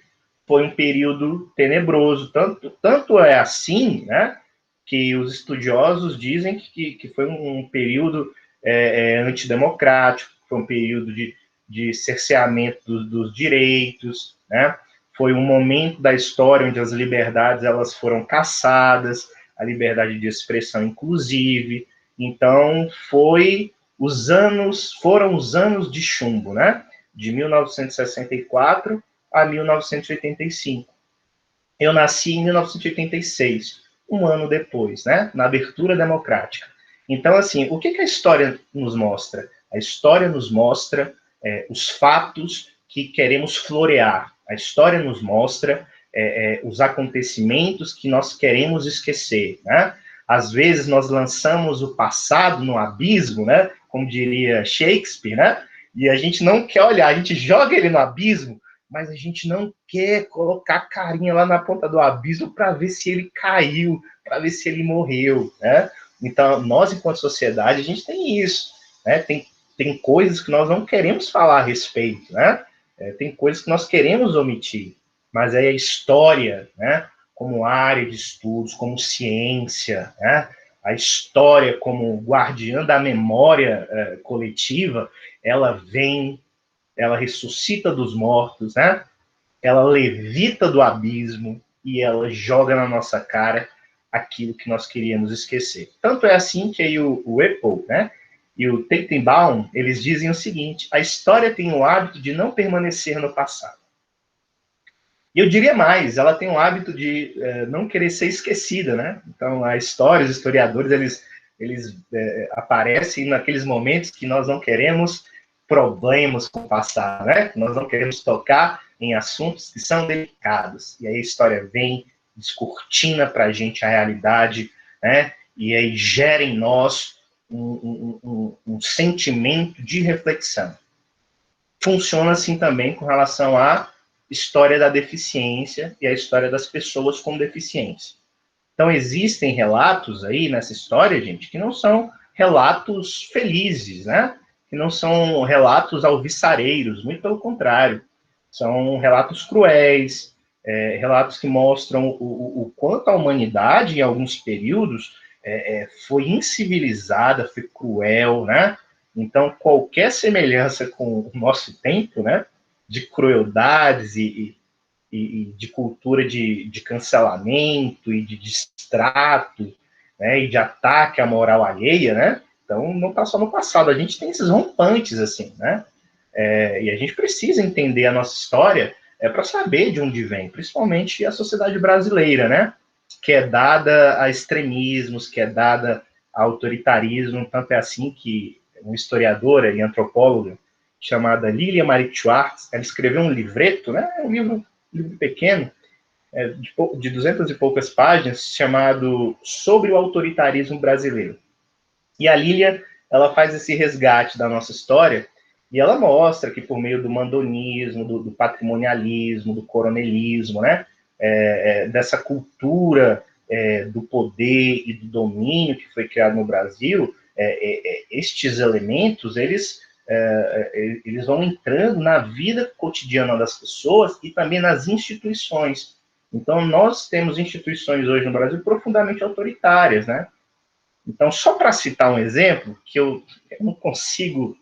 foi um período tenebroso, tanto é assim, né, que os estudiosos dizem que foi um período antidemocrático, foi um período de cerceamento dos direitos, né? Foi um momento da história onde as liberdades elas foram cassadas, a liberdade de expressão inclusive. Então, foram os anos de chumbo, né? De 1964 a 1985. Eu nasci em 1986, um ano depois, né? Na abertura democrática. Então, assim, o que a história nos mostra? A história nos mostra os fatos que queremos florear. A história nos mostra os acontecimentos que nós queremos esquecer, né? Às vezes nós lançamos o passado no abismo, né? Como diria Shakespeare, né? E a gente não quer olhar, a gente joga ele no abismo, mas a gente não quer colocar a carinha lá na ponta do abismo para ver se ele caiu, para ver se ele morreu, né? Então, nós, enquanto sociedade, a gente tem isso, né? Tem coisas que nós não queremos falar a respeito, né? Tem coisas que nós queremos omitir, mas aí a história, né? Como área de estudos, como ciência, né? A história como guardiã da memória coletiva, ela vem, ela ressuscita dos mortos, né? Ela levita do abismo e ela joga na nossa cara aquilo que nós queríamos esquecer. Tanto é assim que aí o Apple, né, e o Teitenbaum, eles dizem o seguinte: a história tem o hábito de não permanecer no passado. E eu diria mais, ela tem o hábito de não querer ser esquecida, né? Então, a história, os historiadores, eles aparecem naqueles momentos que nós não queremos problemas com o passado, né? Nós não queremos tocar em assuntos que são delicados. E aí a história vem, descortina para a gente a realidade, né? E aí gera em nós um sentimento de reflexão. Funciona assim também com relação à história da deficiência e a história das pessoas com deficiência. Então, existem relatos aí nessa história, gente, que não são relatos felizes, né? Que não são relatos alvissareiros, muito pelo contrário. São relatos cruéis, relatos que mostram o quanto a humanidade, em alguns períodos, foi incivilizada, foi cruel, né? Então, qualquer semelhança com o nosso tempo, né? De crueldades e de cultura de cancelamento e de distrato, né, e de ataque à moral alheia, né, Então, não está só no passado, a gente tem esses rompantes, assim, né? E a gente precisa entender a nossa história para saber de onde vem, principalmente a sociedade brasileira, né? Que é dada a extremismos, que é dada a autoritarismo, tanto é assim que uma historiadora e antropóloga chamada Lilia Marie Schwartz, ela escreveu um livreto, né? Um livro pequeno, de 200 e poucas páginas, chamado Sobre o Autoritarismo Brasileiro. E a Lilia, ela faz esse resgate da nossa história e ela mostra que por meio do mandonismo, do patrimonialismo, do coronelismo, né, dessa cultura do poder e do domínio que foi criado no Brasil, estes elementos, eles vão entrando na vida cotidiana das pessoas e também nas instituições. Então, nós temos instituições hoje no Brasil profundamente autoritárias, né? Então, só para citar um exemplo, que eu não consigo,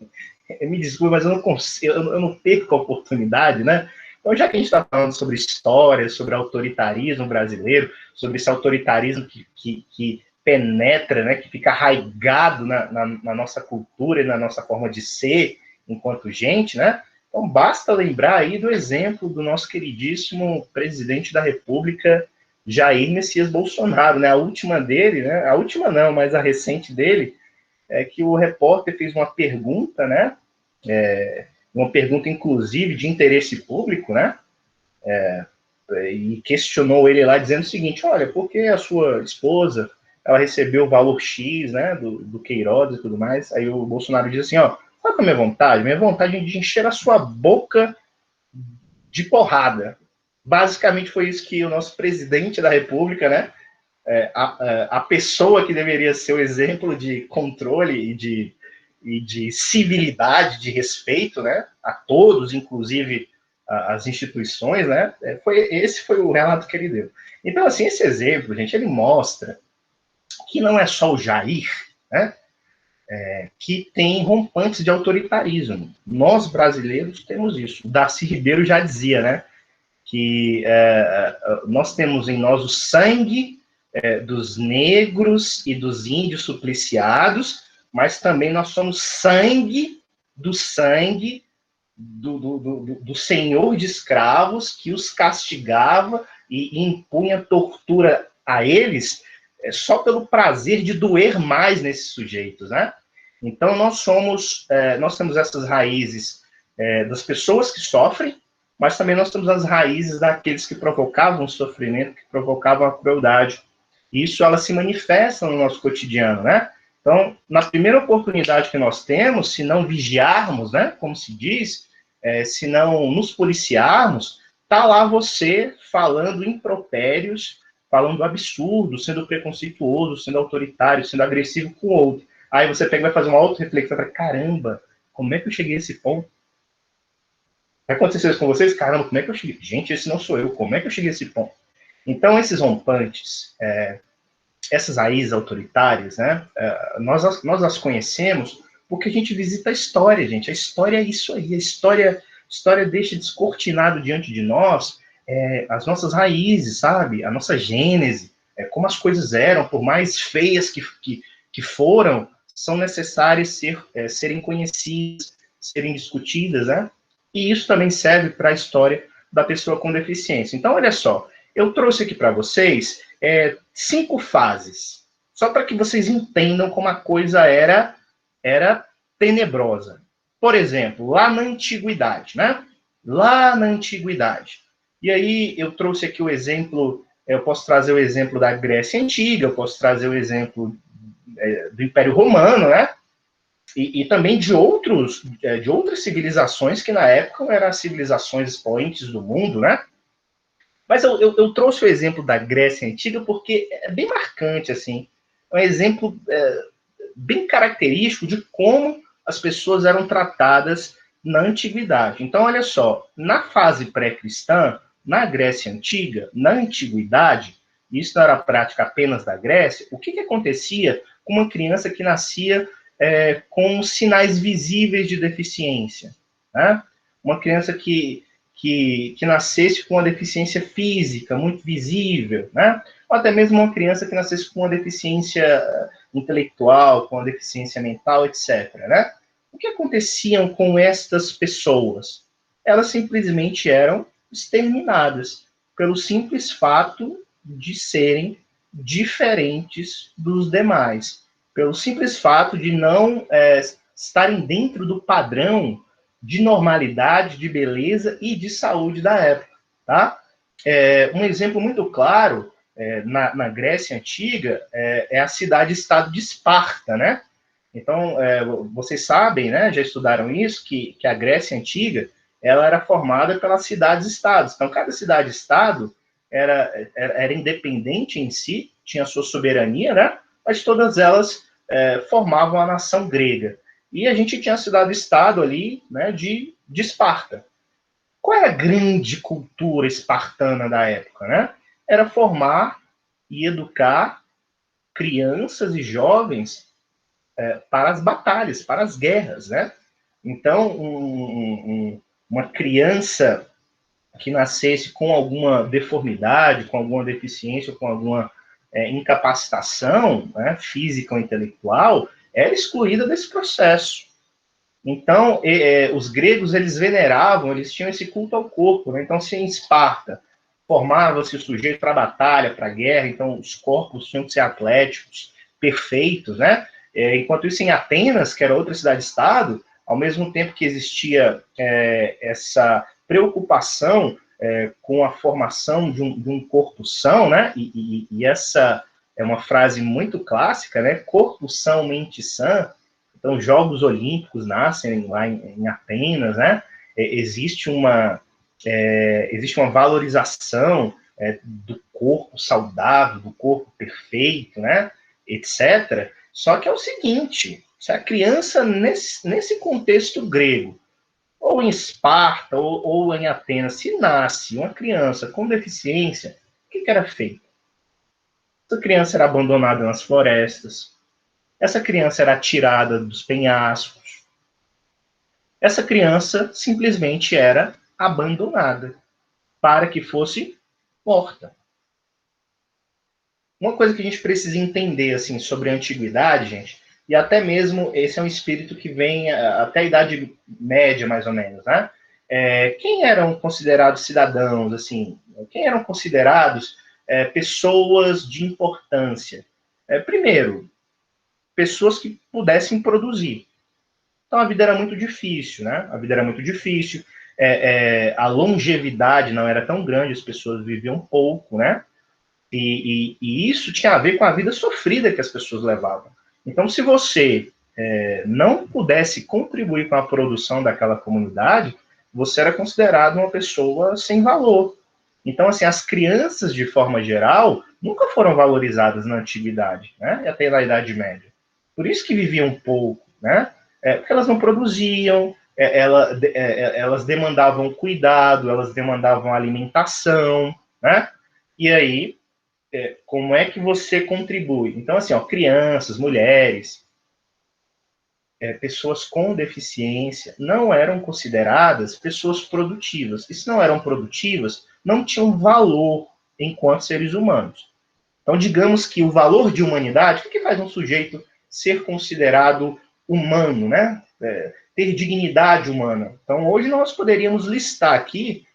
me desculpe, mas eu não consigo, eu não perco a oportunidade, né? Então, já que a gente está falando sobre história, sobre autoritarismo brasileiro, sobre esse autoritarismo que penetra, né, que fica arraigado na nossa cultura e na nossa forma de ser enquanto gente, né? Então, basta lembrar aí do exemplo do nosso queridíssimo presidente da República, Jair Messias Bolsonaro, né? A última dele, né? A última não, mas a recente dele, é que o repórter fez uma pergunta, né? Uma pergunta, inclusive, de interesse público, né? E questionou ele lá, dizendo o seguinte: olha, por que a sua esposa, ela recebeu o valor X, né? Do Queiroz e tudo mais. Aí o Bolsonaro diz assim, ó, sabe qual é a minha vontade? Minha vontade é de encher a sua boca de porrada. Basicamente foi isso que o nosso presidente da República, né, a pessoa que deveria ser o exemplo de controle e de civilidade, de respeito, né, a todos, inclusive as instituições, né, esse foi o relato que ele deu. Então, assim, esse exemplo, gente, ele mostra que não é só o Jair, né, que tem rompantes de autoritarismo. Nós, brasileiros, temos isso. O Darcy Ribeiro já dizia, né, que nós temos em nós o sangue dos negros e dos índios supliciados, mas também nós somos sangue do senhor de escravos que os castigava e impunha tortura a eles só pelo prazer de doer mais nesses sujeitos, né? Então nós temos essas raízes das pessoas que sofrem, mas também nós temos as raízes daqueles que provocavam o sofrimento, que provocavam a crueldade. E isso, ela se manifesta no nosso cotidiano, né? Então, na primeira oportunidade que nós temos, se não vigiarmos, né, como se diz, se não nos policiarmos, tá lá você falando impropérios, falando absurdo, sendo preconceituoso, sendo autoritário, sendo agressivo com o outro. Aí você pega e vai fazer uma auto-reflexão, caramba, como é que eu cheguei a esse ponto? Vai acontecer isso com vocês? Caramba, como é que eu cheguei? Gente, esse não sou eu, como é que eu cheguei a esse ponto? Então, esses rompantes, essas raízes autoritárias, né, nós as conhecemos porque a gente visita a história, gente. A história é isso aí, a história deixa descortinado diante de nós as nossas raízes, sabe? A nossa gênese, como as coisas eram, por mais feias que foram, são necessárias serem conhecidas, serem discutidas, né? E isso também serve para a história da pessoa com deficiência. Então, olha só, eu trouxe aqui para vocês 5 fases, só para que vocês entendam como a coisa era tenebrosa. Por exemplo, lá na Antiguidade, né? Lá na Antiguidade. E aí eu trouxe aqui o exemplo, eu posso trazer o exemplo da Grécia Antiga, eu posso trazer o exemplo do Império Romano, né? E também de outras civilizações que na época eram as civilizações expoentes do mundo, né? Mas eu trouxe o exemplo da Grécia Antiga porque é bem marcante, assim. É um exemplo bem característico de como as pessoas eram tratadas na Antiguidade. Então, olha só, na fase pré-cristã, na Grécia Antiga, na Antiguidade, isso não era prática apenas da Grécia, o que acontecia com uma criança que nascia com sinais visíveis de deficiência, né? Uma criança que nascesse com uma deficiência física muito visível, né? Ou até mesmo uma criança que nascesse com uma deficiência intelectual, com a deficiência mental, etc., né? O que aconteciam com estas pessoas? Elas simplesmente eram exterminadas pelo simples fato de serem diferentes dos demais, pelo simples fato de não estarem dentro do padrão de normalidade, de beleza e de saúde da época, tá? Um exemplo muito claro na Grécia Antiga é a cidade-estado de Esparta, né? Então, vocês sabem, né, já estudaram isso, que a Grécia Antiga ela era formada pelas cidades-estados. Então, cada cidade-estado era independente em si, tinha sua soberania, né? Mas todas elas formavam a nação grega. E a gente tinha a cidade-estado ali, né, de Esparta. Qual é a grande cultura espartana da época, né? Era formar e educar crianças e jovens para as batalhas, para as guerras, né? Então, uma criança que nascesse com alguma deformidade, com alguma deficiência, com alguma incapacitação, né, física ou intelectual, era excluída desse processo. Então, os gregos, eles veneravam, eles tinham esse culto ao corpo, né? Então, se em Esparta formava-se o sujeito para a batalha, para a guerra, então os corpos tinham que ser atléticos, perfeitos, né? Enquanto isso, em Atenas, que era outra cidade-estado, ao mesmo tempo que existia essa preocupação com a formação de um corpo são, né? E essa é uma frase muito clássica, né? Corpo são, mente sã. Então, Jogos Olímpicos nascem lá em Atenas, né? Existe uma valorização do corpo saudável, do corpo perfeito, né? Etc. Só que é o seguinte, se a criança, nesse contexto grego, ou em Esparta, ou em Atenas, se nasce uma criança com deficiência, o que era feito? Essa criança era abandonada nas florestas, essa criança era tirada dos penhascos, essa criança simplesmente era abandonada para que fosse morta. Uma coisa que a gente precisa entender assim, sobre a antiguidade, gente, e até mesmo esse é um espírito que vem até a Idade Média, mais ou menos, né? Quem eram considerados cidadãos, assim, quem eram considerados pessoas de importância? Primeiro, pessoas que pudessem produzir. Então, a vida era muito difícil, né? A vida era muito difícil, a longevidade não era tão grande, as pessoas viviam pouco, né? E isso tinha a ver com a vida sofrida que as pessoas levavam. Então, se você não pudesse contribuir com a produção daquela comunidade, você era considerado uma pessoa sem valor. Então, assim, as crianças, de forma geral, nunca foram valorizadas na antiguidade, né? E até na Idade Média. Por isso que viviam pouco, né? Porque elas não produziam, elas demandavam cuidado, elas demandavam alimentação, né? E aí, como é que você contribui? Então, assim, ó, crianças, mulheres, pessoas com deficiência não eram consideradas pessoas produtivas. E se não eram produtivas, não tinham valor enquanto seres humanos. Então, digamos que o valor de humanidade, o que faz um sujeito ser considerado humano, né? Ter dignidade humana. Então, hoje nós poderíamos listar aqui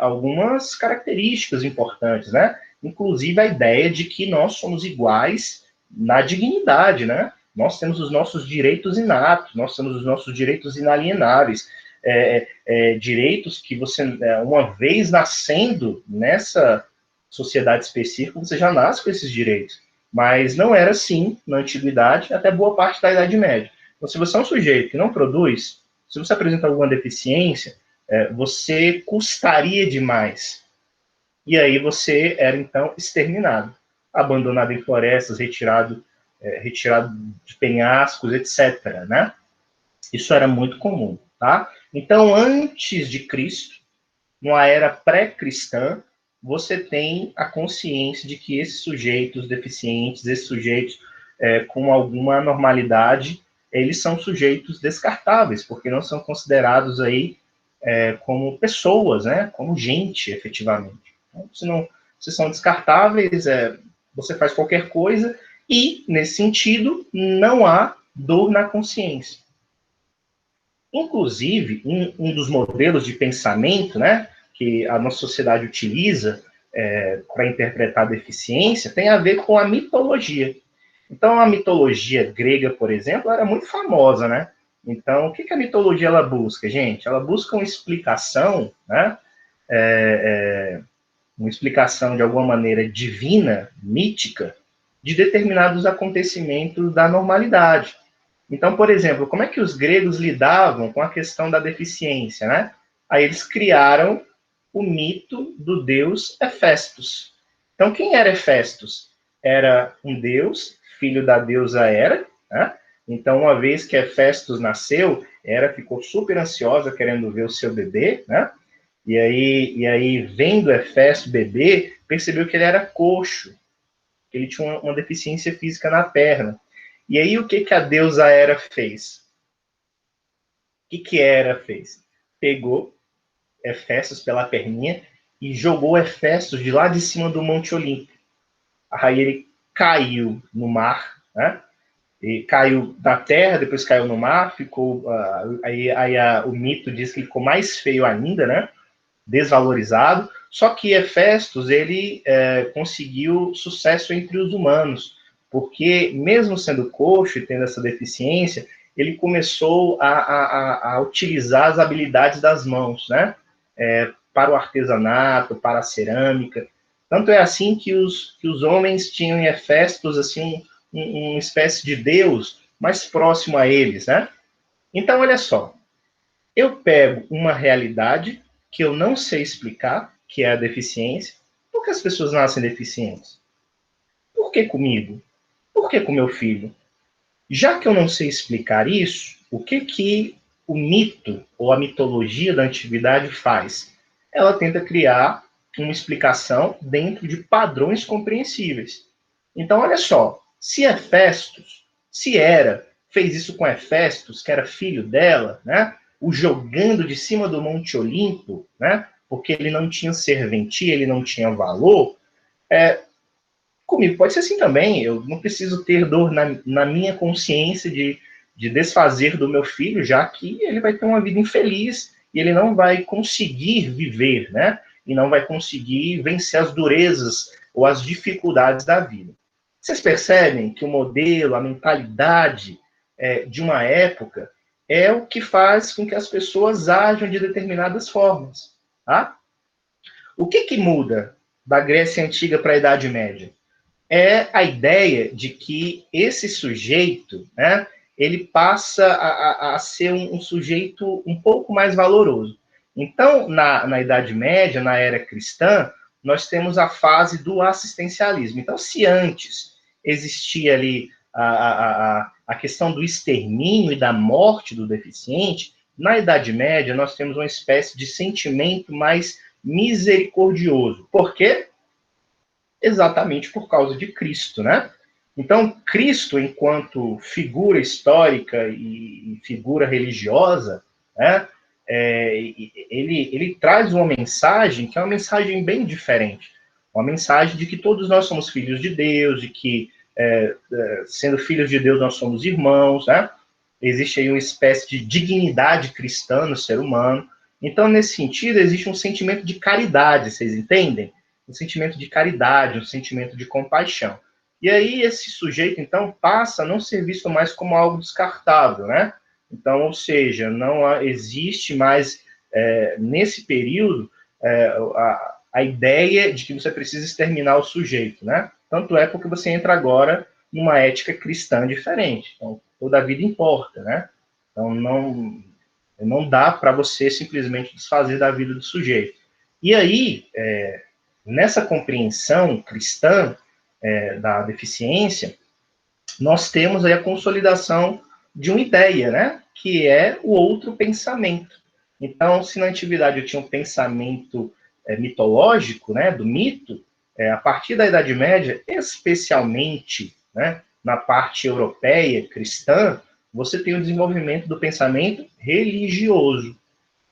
algumas características importantes, né? Inclusive a ideia de que nós somos iguais na dignidade, né? Nós temos os nossos direitos inatos, nós temos os nossos direitos inalienáveis, direitos que você, uma vez nascendo nessa sociedade específica, você já nasce com esses direitos. Mas não era assim na antiguidade, até boa parte da Idade Média. Então, se você é um sujeito que não produz, se você apresenta alguma deficiência, você custaria demais. E aí você era, então, exterminado, abandonado em florestas, retirado de penhascos, etc., né? Isso era muito comum, tá? Então, antes de Cristo, numa era pré-cristã, você tem a consciência de que esses sujeitos deficientes, esses sujeitos com alguma anormalidade, eles são sujeitos descartáveis, porque não são considerados aí como pessoas, né? Como gente, efetivamente. Então, se são descartáveis, você faz qualquer coisa, E, nesse sentido, não há dor na consciência. Inclusive, um dos modelos de pensamento, né, que a nossa sociedade utiliza para interpretar a deficiência tem a ver com a mitologia. Então, a mitologia grega, por exemplo, era muito famosa, né? Então, o que a mitologia ela busca, gente? Ela busca uma explicação, né? Uma explicação, de alguma maneira, divina, mítica, de determinados acontecimentos da normalidade. Então, por exemplo, como é que os gregos lidavam com a questão da deficiência, né? Aí eles criaram o mito do deus Hefestos. Então, quem era Hefestos? Era um deus, filho da deusa Hera, né? Então, uma vez que Hefestos nasceu, Hera ficou super ansiosa, querendo ver o seu bebê, né? E aí vendo Hefesto bebê, percebeu que ele era coxo, que ele tinha uma deficiência física na perna. E aí, o que a deusa Hera fez? O que Hera fez? Pegou Hefestos pela perninha e jogou Hefestos de lá de cima do Monte Olimpo. Aí ele caiu no mar, né? E caiu da terra, depois caiu no mar, ficou... o mito diz que ele ficou mais feio ainda, né? Desvalorizado. Só que Hefestos, ele conseguiu sucesso entre os humanos, porque mesmo sendo coxo e tendo essa deficiência, ele começou a utilizar as habilidades das mãos, né? Para o artesanato, para a cerâmica. Tanto é assim que os homens tinham em Hefestos assim, uma espécie de deus mais próximo a eles, né? Então, olha só, eu pego uma realidade que eu não sei explicar, que é a deficiência. Por que as pessoas nascem deficientes? Por que comigo? Por que com meu filho? Já que eu não sei explicar isso, o que o mito ou a mitologia da antiguidade faz? Ela tenta criar uma explicação dentro de padrões compreensíveis. Então, olha só, se Hefestos, se Hera fez isso com Hefestos, que era filho dela, né? O jogando de cima do Monte Olimpo, né? Porque ele não tinha serventia, ele não tinha valor, comigo pode ser assim também. Eu não preciso ter dor na minha consciência de desfazer do meu filho, já que ele vai ter uma vida infeliz e ele não vai conseguir viver, né? E não vai conseguir vencer as durezas ou as dificuldades da vida. Vocês percebem que o modelo, a mentalidade de uma época é o que faz com que as pessoas ajam de determinadas formas, tá? O que muda da Grécia Antiga para a Idade Média? É a ideia de que esse sujeito, né, ele passa a ser um sujeito um pouco mais valoroso. Então, na Idade Média, na era cristã, nós temos a fase do assistencialismo. Então, se antes existia ali a questão do extermínio e da morte do deficiente, na Idade Média nós temos uma espécie de sentimento mais misericordioso. Por quê? Exatamente por causa de Cristo, né? Então, Cristo, enquanto figura histórica e figura religiosa, né, ele traz uma mensagem que é uma mensagem bem diferente. Uma mensagem de que todos nós somos filhos de Deus, de que, sendo filhos de Deus, nós somos irmãos, né? Existe aí uma espécie de dignidade cristã no ser humano. Então, nesse sentido, existe um sentimento de caridade, vocês entendem? Um sentimento de caridade, um sentimento de compaixão. E aí esse sujeito, então, passa a não ser visto mais como algo descartável, né? Então, ou seja, não existe mais, nesse período, a ideia de que você precisa exterminar o sujeito, né? Tanto é porque você entra agora numa ética cristã diferente. Então, toda a vida importa, né? Então, não dá para você simplesmente desfazer da vida do sujeito. E aí, nessa compreensão cristã da deficiência, nós temos aí a consolidação de uma ideia, né? Que é o outro pensamento. Então, se na antiguidade eu tinha um pensamento mitológico, né? Do mito, a partir da Idade Média, especialmente, né? Na parte europeia, cristã, você tem o desenvolvimento do pensamento religioso.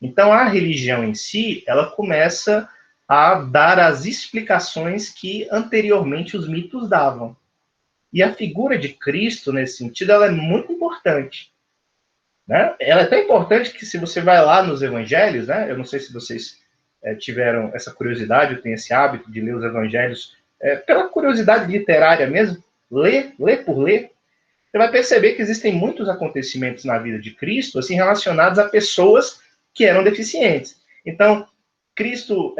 Então, a religião em si, ela começa a dar as explicações que anteriormente os mitos davam. E a figura de Cristo, nesse sentido, ela é muito importante, né? Ela é tão importante que, se você vai lá nos evangelhos, né? Eu não sei se vocês tiveram essa curiosidade, ou têm esse hábito de ler os evangelhos, pela curiosidade literária mesmo, ler por ler, você vai perceber que existem muitos acontecimentos na vida de Cristo, assim, relacionados a pessoas que eram deficientes. Então, Cristo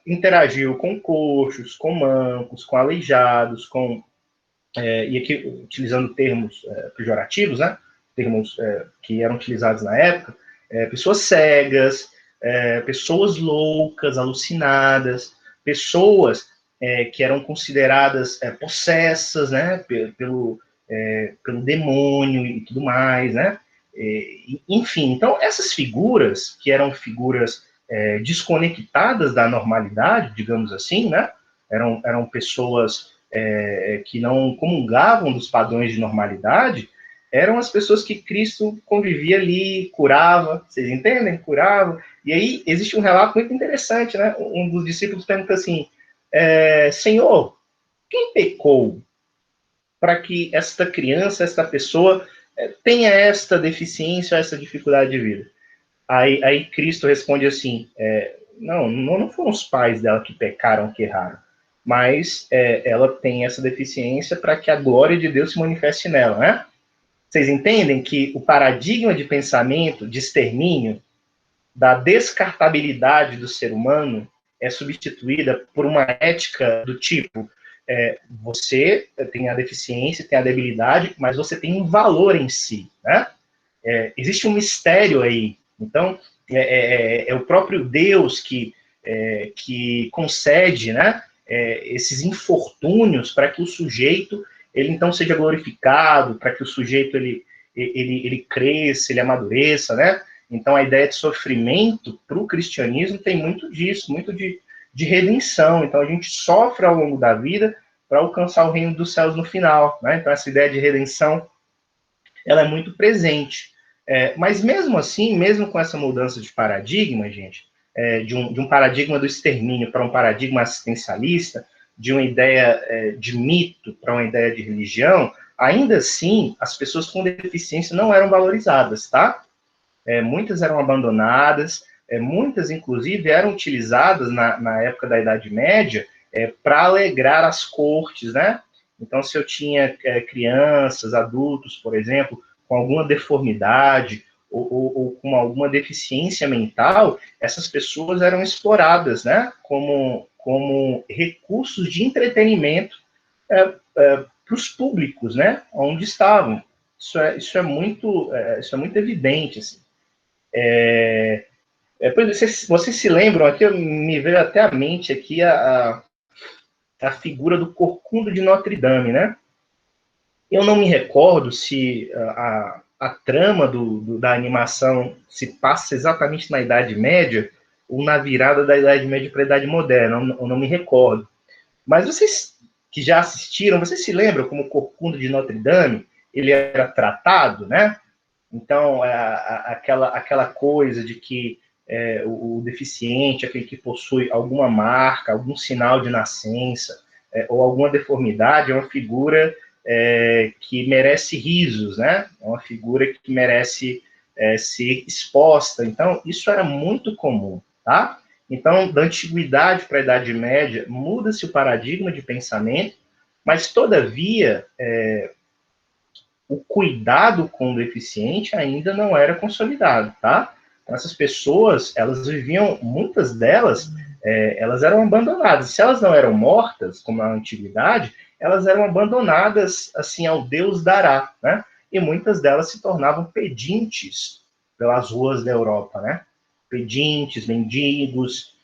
interagiu com coxos, com mancos, com aleijados, e aqui utilizando termos pejorativos, né? Termos que eram utilizados na época, pessoas cegas, pessoas loucas, alucinadas, pessoas que eram consideradas possessas, né? Pelo demônio e tudo mais, né? Enfim, então essas figuras, que eram figuras desconectadas da normalidade, digamos assim, né? Eram pessoas que não comungavam dos padrões de normalidade, eram as pessoas que Cristo convivia ali, curava, vocês entendem? Curava. E aí existe um relato muito interessante, né? Um dos discípulos pergunta assim, Senhor, quem pecou para que esta criança, esta pessoa, tenha esta deficiência, essa dificuldade de vida? Aí Cristo responde assim, não foram os pais dela que pecaram, que erraram, mas ela tem essa deficiência para que a glória de Deus se manifeste nela, né? Vocês entendem que o paradigma de pensamento, de extermínio, da descartabilidade do ser humano, é substituída por uma ética do tipo, você tem a deficiência, tem a debilidade, mas você tem um valor em si, né? Existe um mistério aí. Então, é o próprio Deus que concede, né, esses infortúnios para que o sujeito, ele então seja glorificado, para que o sujeito, ele cresça, ele amadureça, né? Então, a ideia de sofrimento para o cristianismo tem muito disso, muito de redenção. Então, a gente sofre ao longo da vida para alcançar o reino dos céus no final, né? Então, essa ideia de redenção, ela é muito presente. Mas mesmo assim, mesmo com essa mudança de paradigma, gente, de um paradigma do extermínio para um paradigma assistencialista, de uma ideia de mito para uma ideia de religião, ainda assim, as pessoas com deficiência não eram valorizadas, tá? Muitas eram abandonadas, muitas, inclusive, eram utilizadas na época da Idade Média para alegrar as cortes, né? Então, se eu tinha crianças, adultos, por exemplo, com alguma deformidade ou com alguma deficiência mental, essas pessoas eram exploradas, né? Como recursos de entretenimento para os públicos, né? Onde estavam. Isso é muito evidente, assim. Vocês se lembram, aqui me veio até à mente aqui a figura do Corcunda de Notre Dame, né? Eu não me recordo se a trama da animação se passa exatamente na Idade Média ou na virada da Idade Média para a Idade Moderna, eu não me recordo. Mas vocês que já assistiram, vocês se lembram como o Corcunda de Notre Dame, ele era tratado, né? Então, aquela coisa de que o deficiente, aquele que possui alguma marca, algum sinal de nascença, ou alguma deformidade, é uma figura que merece risos, né? É uma figura que merece ser exposta. Então, isso era muito comum, tá? Então, da Antiguidade para a Idade Média, muda-se o paradigma de pensamento, mas, todavia, o cuidado com o deficiente ainda não era consolidado, tá? Essas pessoas, elas viviam, muitas delas, elas eram abandonadas. Se elas não eram mortas, como na antiguidade, elas eram abandonadas, assim, ao Deus dará, né? E muitas delas se tornavam pedintes pelas ruas da Europa, né? Pedintes, mendigos,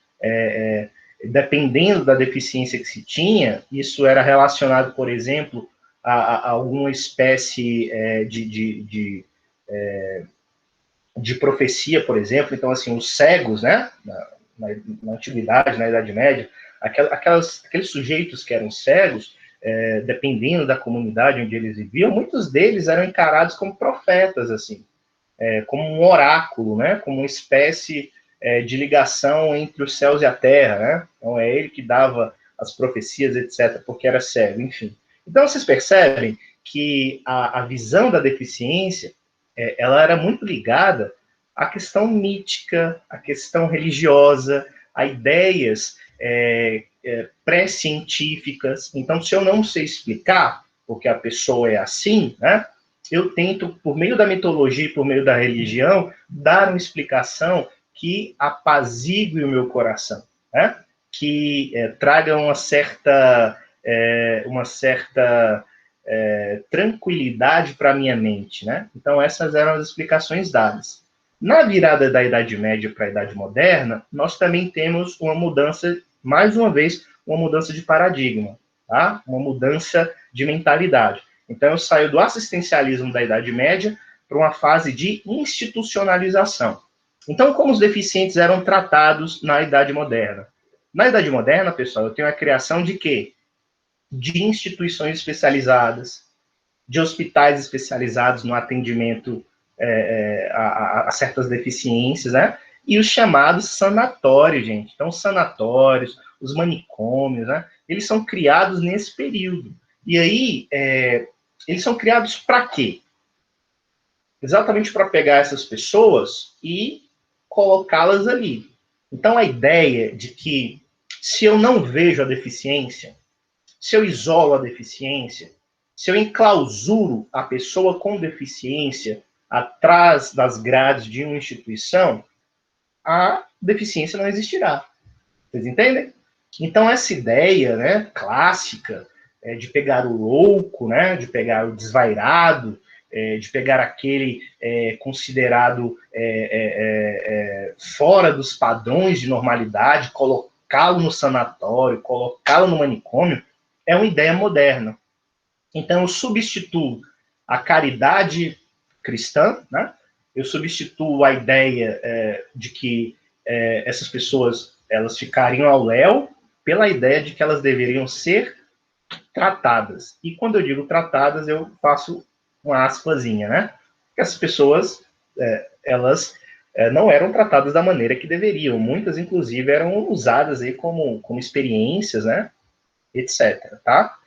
dependendo da deficiência que se tinha, isso era relacionado, por exemplo, a alguma espécie de profecia, por exemplo. Então, assim, os cegos, né, na antiguidade, na Idade Média, aqueles sujeitos que eram cegos, dependendo da comunidade onde eles viviam, muitos deles eram encarados como profetas, assim, como um oráculo, né, como uma espécie de ligação entre os céus e a terra, né? Então, é ele que dava as profecias, etc., porque era cego, enfim. Então, vocês percebem que a visão da deficiência, ela era muito ligada à questão mítica, à questão religiosa, a ideias pré-científicas. Então, se eu não sei explicar porque a pessoa é assim, né, eu tento, por meio da mitologia e por meio da religião, dar uma explicação que apazigue o meu coração, né, que traga uma certa tranquilidade para a minha mente, né? Então, essas eram as explicações dadas. Na virada da Idade Média para a Idade Moderna, nós também temos uma mudança, mais uma vez, uma mudança de paradigma, tá? Uma mudança de mentalidade. Então, eu saio do assistencialismo da Idade Média para uma fase de institucionalização. Então, como os deficientes eram tratados na Idade Moderna? Na Idade Moderna, pessoal, eu tenho a criação de quê? De instituições especializadas, de hospitais especializados no atendimento a certas deficiências, né? E os chamados sanatórios, gente. Então, os sanatórios, os manicômios, né? Eles são criados nesse período. E aí, eles são criados para quê? Exatamente para pegar essas pessoas e colocá-las ali. Então, a ideia de que se eu não vejo a deficiência, se eu isolo a deficiência, se eu enclausuro a pessoa com deficiência atrás das grades de uma instituição, a deficiência não existirá. Vocês entendem? Então, essa ideia, né, clássica, de pegar o louco, né, de pegar o desvairado, de pegar aquele considerado fora dos padrões de normalidade, colocá-lo no sanatório, colocá-lo no manicômio, é uma ideia moderna. Então, eu substituo a caridade cristã, né? Eu substituo a ideia de que essas pessoas elas ficariam ao léu pela ideia de que elas deveriam ser tratadas. E quando eu digo tratadas, eu faço uma aspasinha, né? Porque essas pessoas, elas não eram tratadas da maneira que deveriam. Muitas, inclusive, eram usadas aí como experiências, né? Etc, tá?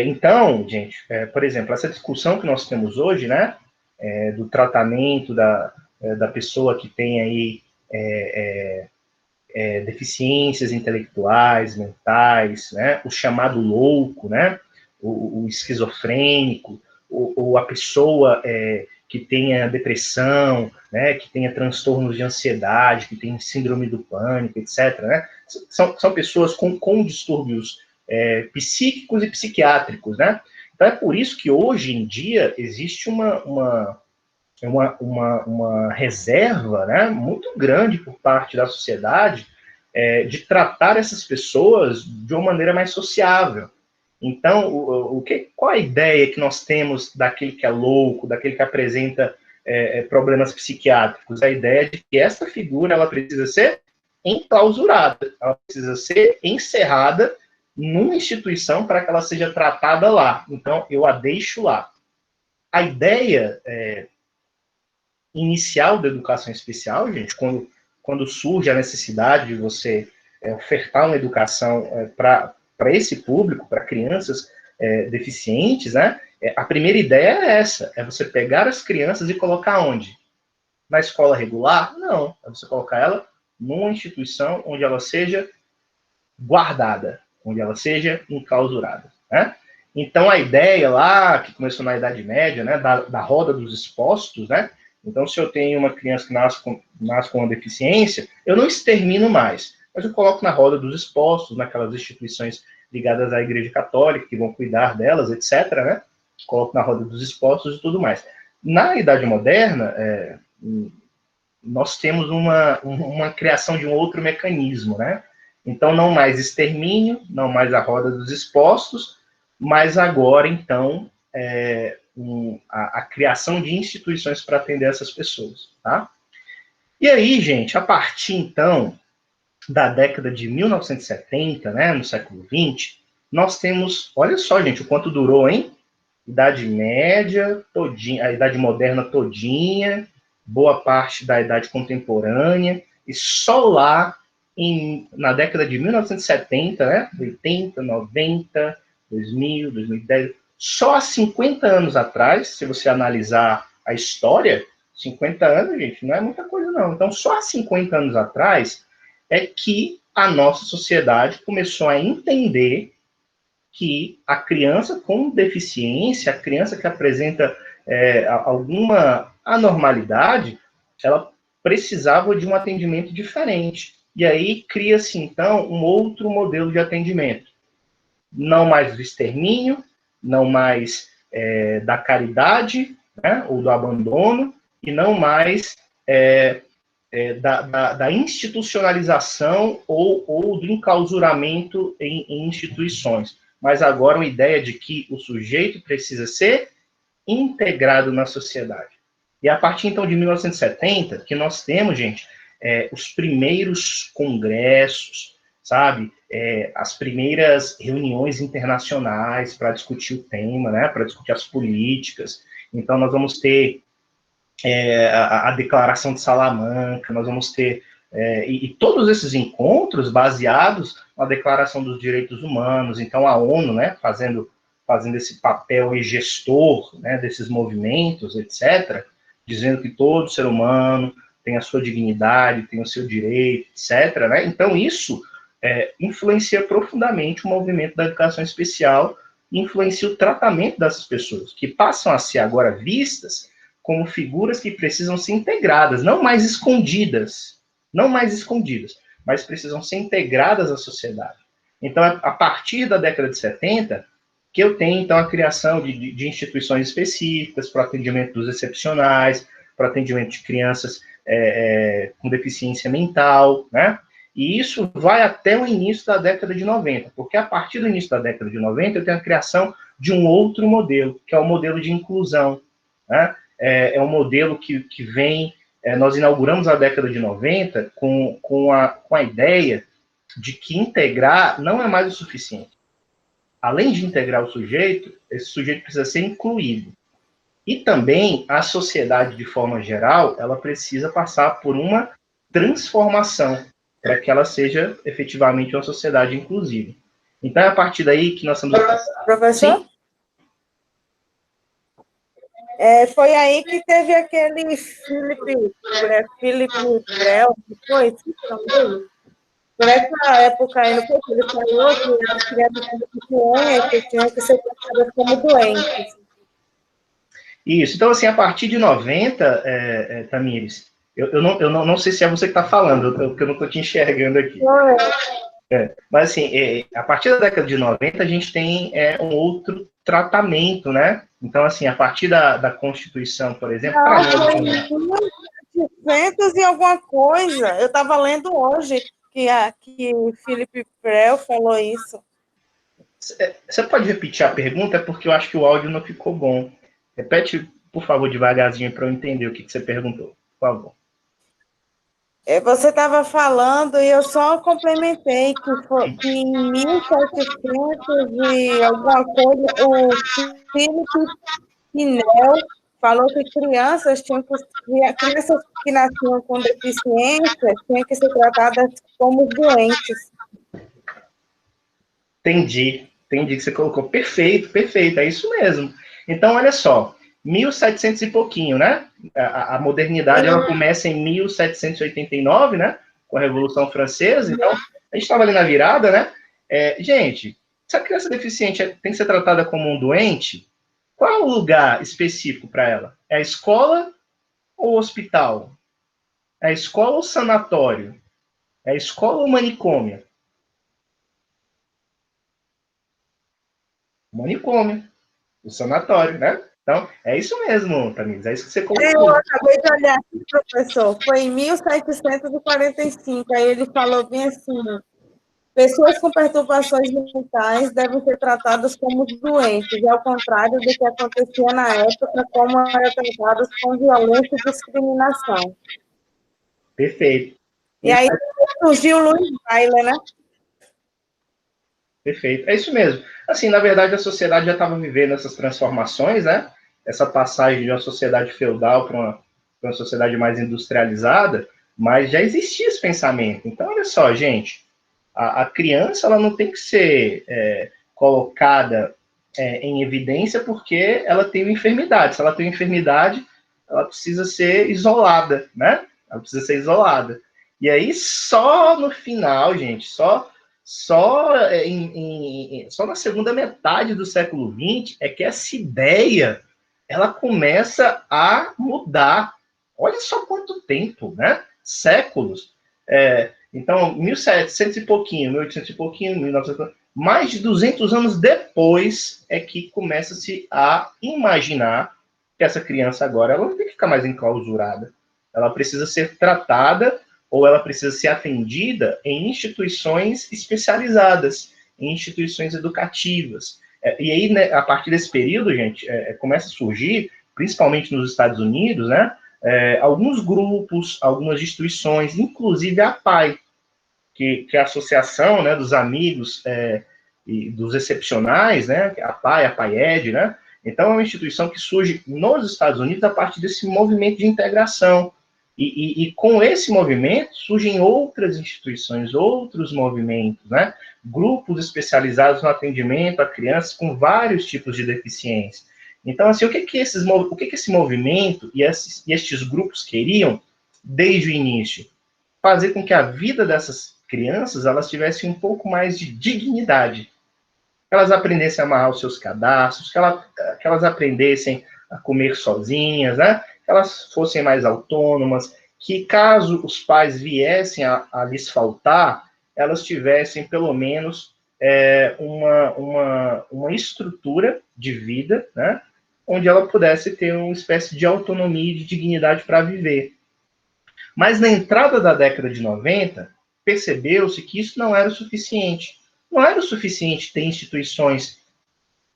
Então, gente, por exemplo, essa discussão que nós temos hoje, né, do tratamento da pessoa que tem aí deficiências intelectuais, mentais, né, o chamado louco, né, o esquizofrênico, ou a pessoa que tenha depressão, né, que tenha transtornos de ansiedade, que tenha síndrome do pânico, etc., né, são pessoas com distúrbios psíquicos e psiquiátricos, né? Então é por isso que hoje em dia existe uma reserva, né, muito grande por parte da sociedade de tratar essas pessoas de uma maneira mais sociável. Então, qual a ideia que nós temos daquele que é louco, daquele que apresenta problemas psiquiátricos? A ideia de que essa figura ela precisa ser enclausurada, ela precisa ser encerrada numa instituição para que ela seja tratada lá. Então, eu a deixo lá. A ideia inicial da educação especial, gente, quando surge a necessidade de você ofertar uma educação para esse público, para crianças deficientes, né? A primeira ideia é essa, é você pegar as crianças e colocar onde? Na escola regular? Não, é você colocar ela numa instituição onde ela seja guardada, onde ela seja enclausurada, né? Então, a ideia lá, que começou na Idade Média, né, da roda dos expostos, né? Então, se eu tenho uma criança que nasce com uma deficiência, eu não extermino mais, mas eu coloco na roda dos expostos, naquelas instituições ligadas à Igreja Católica, que vão cuidar delas, etc., né? Coloco na roda dos expostos e tudo mais. Na Idade Moderna, nós temos uma criação de um outro mecanismo, né? Então, não mais extermínio, não mais a roda dos expostos, mas agora, então, a criação de instituições para atender essas pessoas, tá? E aí, gente, a partir, então, da década de 1970, né, no século XX, nós temos, olha só, gente, o quanto durou, hein? Idade Média, todinha, a Idade Moderna todinha, boa parte da Idade Contemporânea, e só lá, na década de 1970, né, 80, 90, 2000, 2010. Só há 50 anos atrás, se você analisar a história, 50 anos, gente, não é muita coisa, não. Então, só há 50 anos atrás é que a nossa sociedade começou a entender que a criança com deficiência, a criança que apresenta alguma anormalidade, ela precisava de um atendimento diferente. E aí cria-se, então, um outro modelo de atendimento. Não mais do extermínio, não mais da caridade, né, ou do abandono, e não mais da institucionalização ou do enclausuramento em instituições. Mas agora uma ideia de que o sujeito precisa ser integrado na sociedade. E a partir, então, de 1970, que nós temos, gente, os primeiros congressos, sabe? As primeiras reuniões internacionais para discutir o tema, né? Para discutir as políticas. Então, nós vamos ter a Declaração de Salamanca, nós vamos ter... e todos esses encontros baseados na Declaração dos Direitos Humanos. Então, a ONU, né? Fazendo esse papel gestor, né, desses movimentos, etc., dizendo que todo ser humano tem a sua dignidade, tem o seu direito, etc., né? Então, isso influencia profundamente o movimento da educação especial, influencia o tratamento dessas pessoas, que passam a ser agora vistas como figuras que precisam ser integradas, não mais escondidas, mas precisam ser integradas à sociedade. Então, a partir da década de 70, que eu tenho, então, a criação de instituições específicas para o atendimento dos excepcionais, para o atendimento de crianças com deficiência mental, né? E isso vai até o início da década de 90, porque a partir do início da década de 90 eu tenho a criação de um outro modelo, que é o modelo de inclusão, né? É um modelo que vem... nós inauguramos a década de 90 com a ideia de que integrar não é mais o suficiente. Além de integrar o sujeito, esse sujeito precisa ser incluído. E também a sociedade, de forma geral, ela precisa passar por uma transformação para que ela seja efetivamente uma sociedade inclusiva. Então, é a partir daí que nós estamos... Professor? Sim? Foi aí que teve aquele Filipe Brel, foi? Por essa época aí, no que ele falou que as crianças deficientes tinham que ser tratadas como doentes. Isso. Então, assim, a partir de 90, Tamires, eu não sei se é você que está falando, porque eu não estou te enxergando aqui. Mas, assim, a partir da década de 90, a gente tem um outro tratamento, né? Então, assim, a partir da Constituição, por exemplo... Foi em 1900 e alguma coisa. Eu estava lendo hoje que Filipe Brel falou isso. Você pode repetir a pergunta? É porque eu acho que o áudio não ficou bom. Repete, por favor, devagarzinho, para eu entender o que você perguntou. Por favor. Você estava falando e eu só complementei que em 1700 e alguma coisa, o Filipe Pinel falou que crianças que nasciam com deficiência tinham que ser tratadas como doentes. Entendi que você colocou. Perfeito, é isso mesmo. Então, olha só, 1700 e pouquinho, né? A modernidade, ela começa em 1789, né? Com a Revolução Francesa. Então, a gente estava ali na virada, né? Gente, se a criança deficiente tem que ser tratada como um doente, qual é o lugar específico para ela? É a escola ou o hospital? É a escola ou o sanatório? É a escola ou o manicômio? Manicômio, o sanatório, né? Então, é isso mesmo, Tamires, é isso que você colocou. Eu acabei de olhar aqui, professor, foi em 1745, aí ele falou bem assim, pessoas com perturbações mentais devem ser tratadas como doentes, ao contrário do que acontecia na época, como eram tratadas com violência e discriminação. Perfeito. E aí surgiu o Louis Braille, né? Perfeito, é isso mesmo. Assim, na verdade, a sociedade já estava vivendo essas transformações, né? Essa passagem de uma sociedade feudal para uma sociedade mais industrializada, mas já existia esse pensamento. Então, olha só, gente, a criança ela não tem que ser colocada em evidência porque ela tem uma enfermidade. Se ela tem uma enfermidade, ela precisa ser isolada, né? Ela precisa ser isolada. E aí, só no final, gente, só na segunda metade do século XX é que essa ideia ela começa a mudar. Olha só quanto tempo, né? Séculos. Então, 1700 e pouquinho, 1800 e pouquinho, 1900, mais de 200 anos depois é que começa-se a imaginar que essa criança agora ela não tem que ficar mais enclausurada. Ela precisa ser tratada ou ela precisa ser atendida em instituições especializadas, em instituições educativas. E aí, né, a partir desse período, gente, começa a surgir, principalmente nos Estados Unidos, né, alguns grupos, algumas instituições, inclusive a PAI, que é a Associação, né, dos Amigos e dos Excepcionais, né, a PAI, a PAIED, né. Então, é uma instituição que surge nos Estados Unidos a partir desse movimento de integração. E com esse movimento surgem outras instituições, outros movimentos, né? Grupos especializados no atendimento a crianças com vários tipos de deficiência. Então, assim, o que esse movimento e estes grupos queriam desde o início? Fazer com que a vida dessas crianças elas tivessem um pouco mais de dignidade. Que elas aprendessem a amarrar os seus cadastros, que elas aprendessem a comer sozinhas, né? Que elas fossem mais autônomas, que caso os pais viessem a lhes faltar, elas tivessem pelo menos uma estrutura de vida, né? Onde ela pudesse ter uma espécie de autonomia e de dignidade para viver. Mas na entrada da década de 90, percebeu-se que isso não era o suficiente. Não era o suficiente ter instituições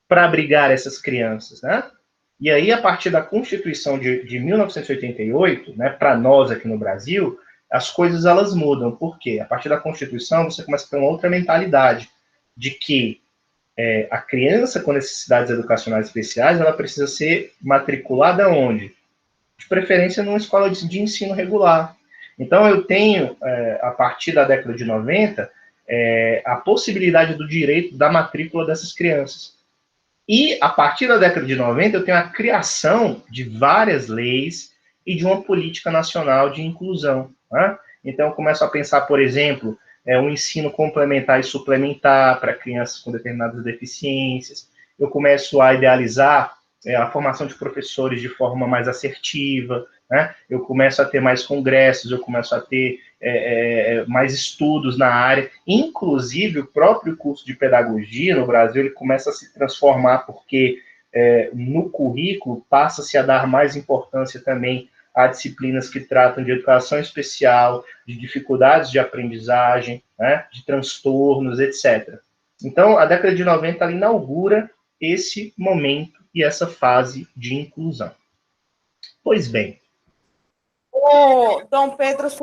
para abrigar essas crianças, né? E aí, a partir da Constituição de 1988, né, para nós aqui no Brasil, as coisas elas mudam. Por quê? A partir da Constituição, você começa a ter uma outra mentalidade de que a criança com necessidades educacionais especiais, ela precisa ser matriculada onde? De preferência numa escola de ensino regular. Então, eu tenho, a partir da década de 90, a possibilidade do direito da matrícula dessas crianças. E, a partir da década de 90, eu tenho a criação de várias leis e de uma política nacional de inclusão. Né? Então, eu começo a pensar, por exemplo, um ensino complementar e suplementar para crianças com determinadas deficiências. Eu começo a idealizar a formação de professores de forma mais assertiva, né? Eu começo a ter mais congressos, eu começo a ter mais estudos na área, inclusive o próprio curso de pedagogia no Brasil, ele começa a se transformar, porque no currículo passa-se a dar mais importância também a disciplinas que tratam de educação especial, de dificuldades de aprendizagem, né, de transtornos, etc. Então, a década de 90 ela inaugura esse momento e essa fase de inclusão. Pois bem. O Dom Pedro II,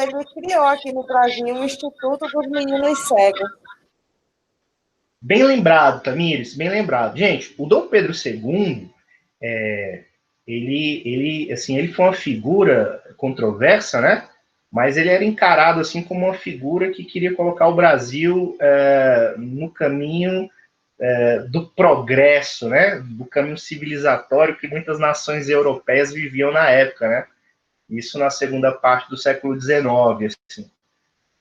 ele criou aqui no Brasil o Instituto dos Meninos Cegos. Bem lembrado, Tamires, bem lembrado. Gente, o Dom Pedro II, ele foi uma figura controversa, né? Mas ele era encarado assim como uma figura que queria colocar o Brasil no caminho do progresso, né? Do caminho civilizatório que muitas nações europeias viviam na época, né? Isso na segunda parte do século XIX, assim.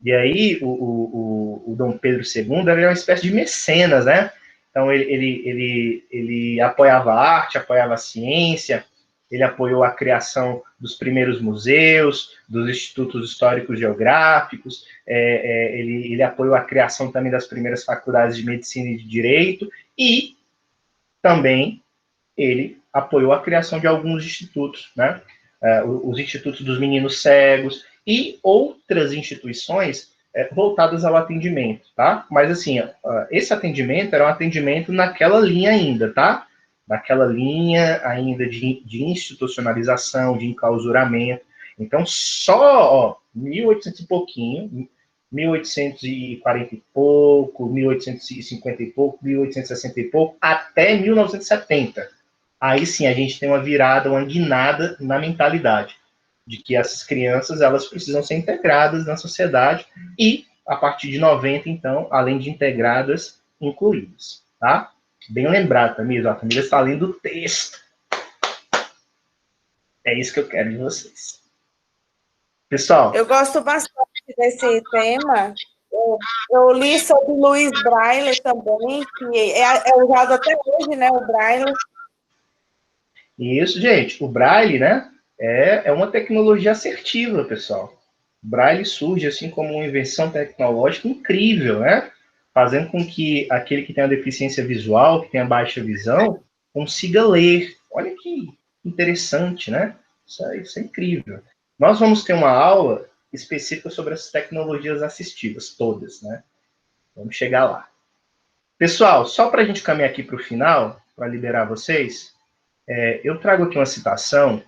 E aí, o Dom Pedro II era uma espécie de mecenas, né? Então, ele apoiava a arte, apoiava a ciência, ele apoiou a criação dos primeiros museus, dos institutos históricos geográficos, ele apoiou a criação também das primeiras faculdades de medicina e de direito, e também ele apoiou a criação de alguns institutos, né? Os institutos dos meninos cegos e outras instituições voltadas ao atendimento, tá? Mas, assim, esse atendimento era um atendimento naquela linha ainda, tá? Naquela linha ainda de institucionalização, de enclausuramento. Então, só 1800 e pouquinho, 1840 e pouco, 1850 e pouco, 1860 e pouco, até 1970. Aí sim a gente tem uma virada, uma guinada na mentalidade de que essas crianças elas precisam ser integradas na sociedade e, a partir de 90, então, além de integradas, incluídos, tá? Bem lembrado, Tamires, a Tamires está lendo o texto. É isso que eu quero de vocês. Pessoal... Eu gosto bastante desse tema. Eu li sobre Louis Braille também, que é usado até hoje, né, o Braille. Isso, gente. O Braille, né, é uma tecnologia assertiva, pessoal. O Braille surge assim como uma invenção tecnológica incrível, né? Fazendo com que aquele que tem a deficiência visual, que tem a baixa visão, consiga ler. Olha que interessante, né? Isso é incrível. Nós vamos ter uma aula específica sobre as tecnologias assistivas, todas, né? Vamos chegar lá. Pessoal, só para a gente caminhar aqui para o final, para liberar vocês, eu trago aqui uma citação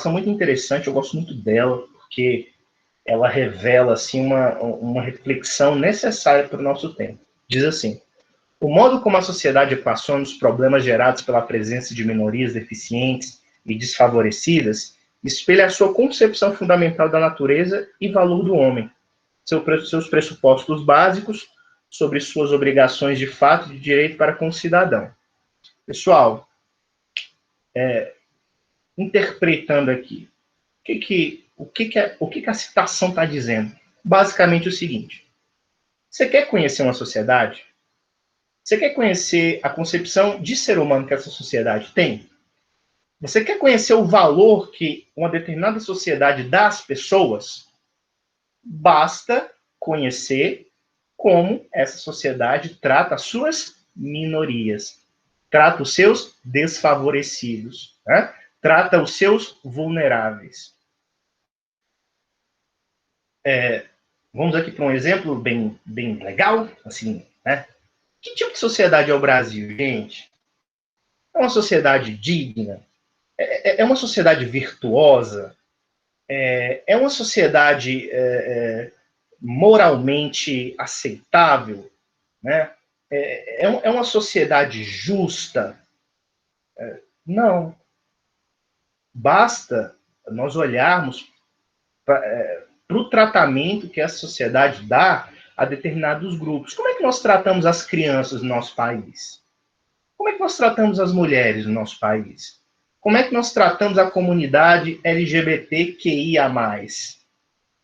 muito interessante, eu gosto muito dela, porque ela revela assim, uma reflexão necessária para o nosso tempo. Diz assim: o modo como a sociedade equaciona os problemas gerados pela presença de minorias deficientes e desfavorecidas espelha a sua concepção fundamental da natureza e valor do homem, seus pressupostos básicos sobre suas obrigações de fato e de direito para com o cidadão. Pessoal, interpretando aqui, o que a citação está dizendo? Basicamente o seguinte: você quer conhecer uma sociedade? Você quer conhecer a concepção de ser humano que essa sociedade tem? Você quer conhecer o valor que uma determinada sociedade dá às pessoas? Basta conhecer como essa sociedade trata as suas minorias, trata os seus desfavorecidos, né? Trata os seus vulneráveis. Vamos aqui para um exemplo bem legal, assim, né? Que tipo de sociedade é o Brasil, gente? É uma sociedade digna? É uma sociedade virtuosa? É uma sociedade moralmente aceitável? Né? É uma sociedade justa? Não. Basta nós olharmos para o tratamento que essa sociedade dá a determinados grupos. Como é que nós tratamos as crianças no nosso país? Como é que nós tratamos as mulheres no nosso país? Como é que nós tratamos a comunidade LGBTQIA+.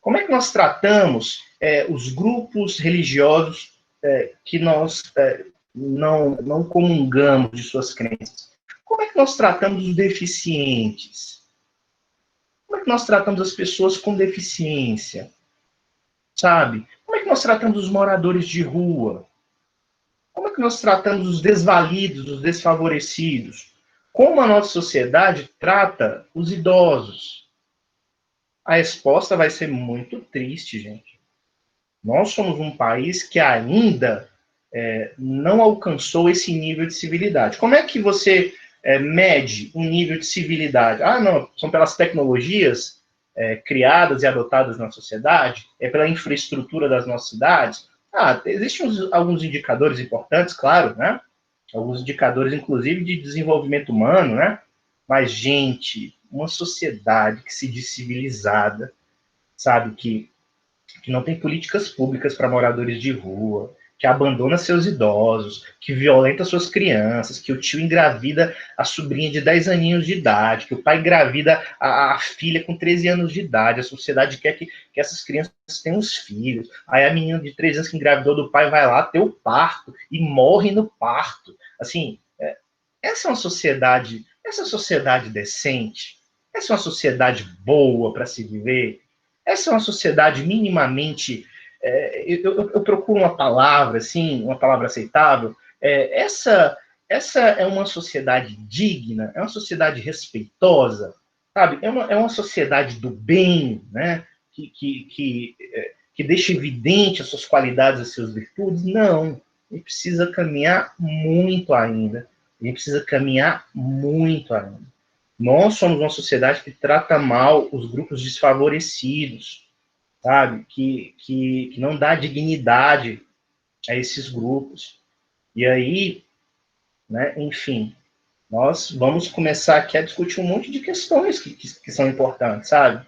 Como é que nós tratamos os grupos religiosos que nós não comungamos de suas crenças? Como é que nós tratamos os deficientes? Como é que nós tratamos as pessoas com deficiência? Sabe? Como é que nós tratamos os moradores de rua? Como é que nós tratamos os desvalidos, os desfavorecidos? Como a nossa sociedade trata os idosos? A resposta vai ser muito triste, gente. Nós somos um país que ainda não alcançou esse nível de civilidade. Como é que você mede um nível de civilidade? Ah, não, são pelas tecnologias criadas e adotadas na sociedade? É pela infraestrutura das nossas cidades? Existem alguns indicadores importantes, claro, né? Alguns indicadores, inclusive, de desenvolvimento humano, né? Mas, gente, uma sociedade que se diz civilizada, sabe, que não tem políticas públicas para moradores de rua, que abandona seus idosos, que violenta suas crianças, que o tio engravida a sobrinha de 10 aninhos de idade, que o pai engravida a filha com 13 anos de idade, a sociedade quer que essas crianças tenham os filhos, aí a menina de 3 anos que engravidou do pai vai lá ter o parto e morre no parto. Assim, essa é uma sociedade decente? Essa é uma sociedade boa para se viver? Essa é uma sociedade minimamente... eu procuro uma palavra, assim, uma palavra aceitável. Essa é uma sociedade digna? É uma sociedade respeitosa? Sabe? É uma sociedade do bem, né? Que deixa evidente as suas qualidades, as suas virtudes? Não. A gente precisa caminhar muito ainda. A gente precisa caminhar muito ainda. Nós somos uma sociedade que trata mal os grupos desfavorecidos, sabe? Que não dá dignidade a esses grupos. E aí, né, enfim, nós vamos começar aqui a discutir um monte de questões que são importantes, sabe?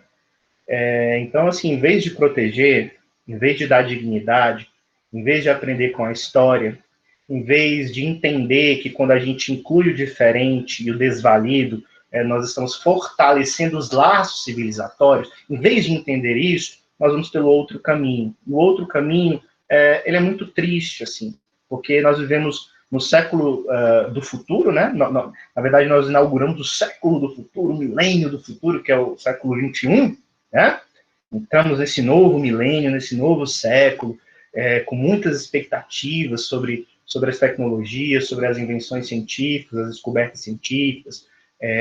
Então, assim, em vez de proteger, em vez de dar dignidade, em vez de aprender com a história, em vez de entender que quando a gente inclui o diferente e o desvalido, nós estamos fortalecendo os laços civilizatórios, em vez de entender isso, nós vamos pelo outro caminho. E o outro caminho, ele é muito triste, assim, porque nós vivemos no século do futuro, né? Na verdade, nós inauguramos o século do futuro, o milênio do futuro, que é o século XXI, né? Entramos nesse novo milênio, nesse novo século, com muitas expectativas sobre as tecnologias, sobre as invenções científicas, as descobertas científicas,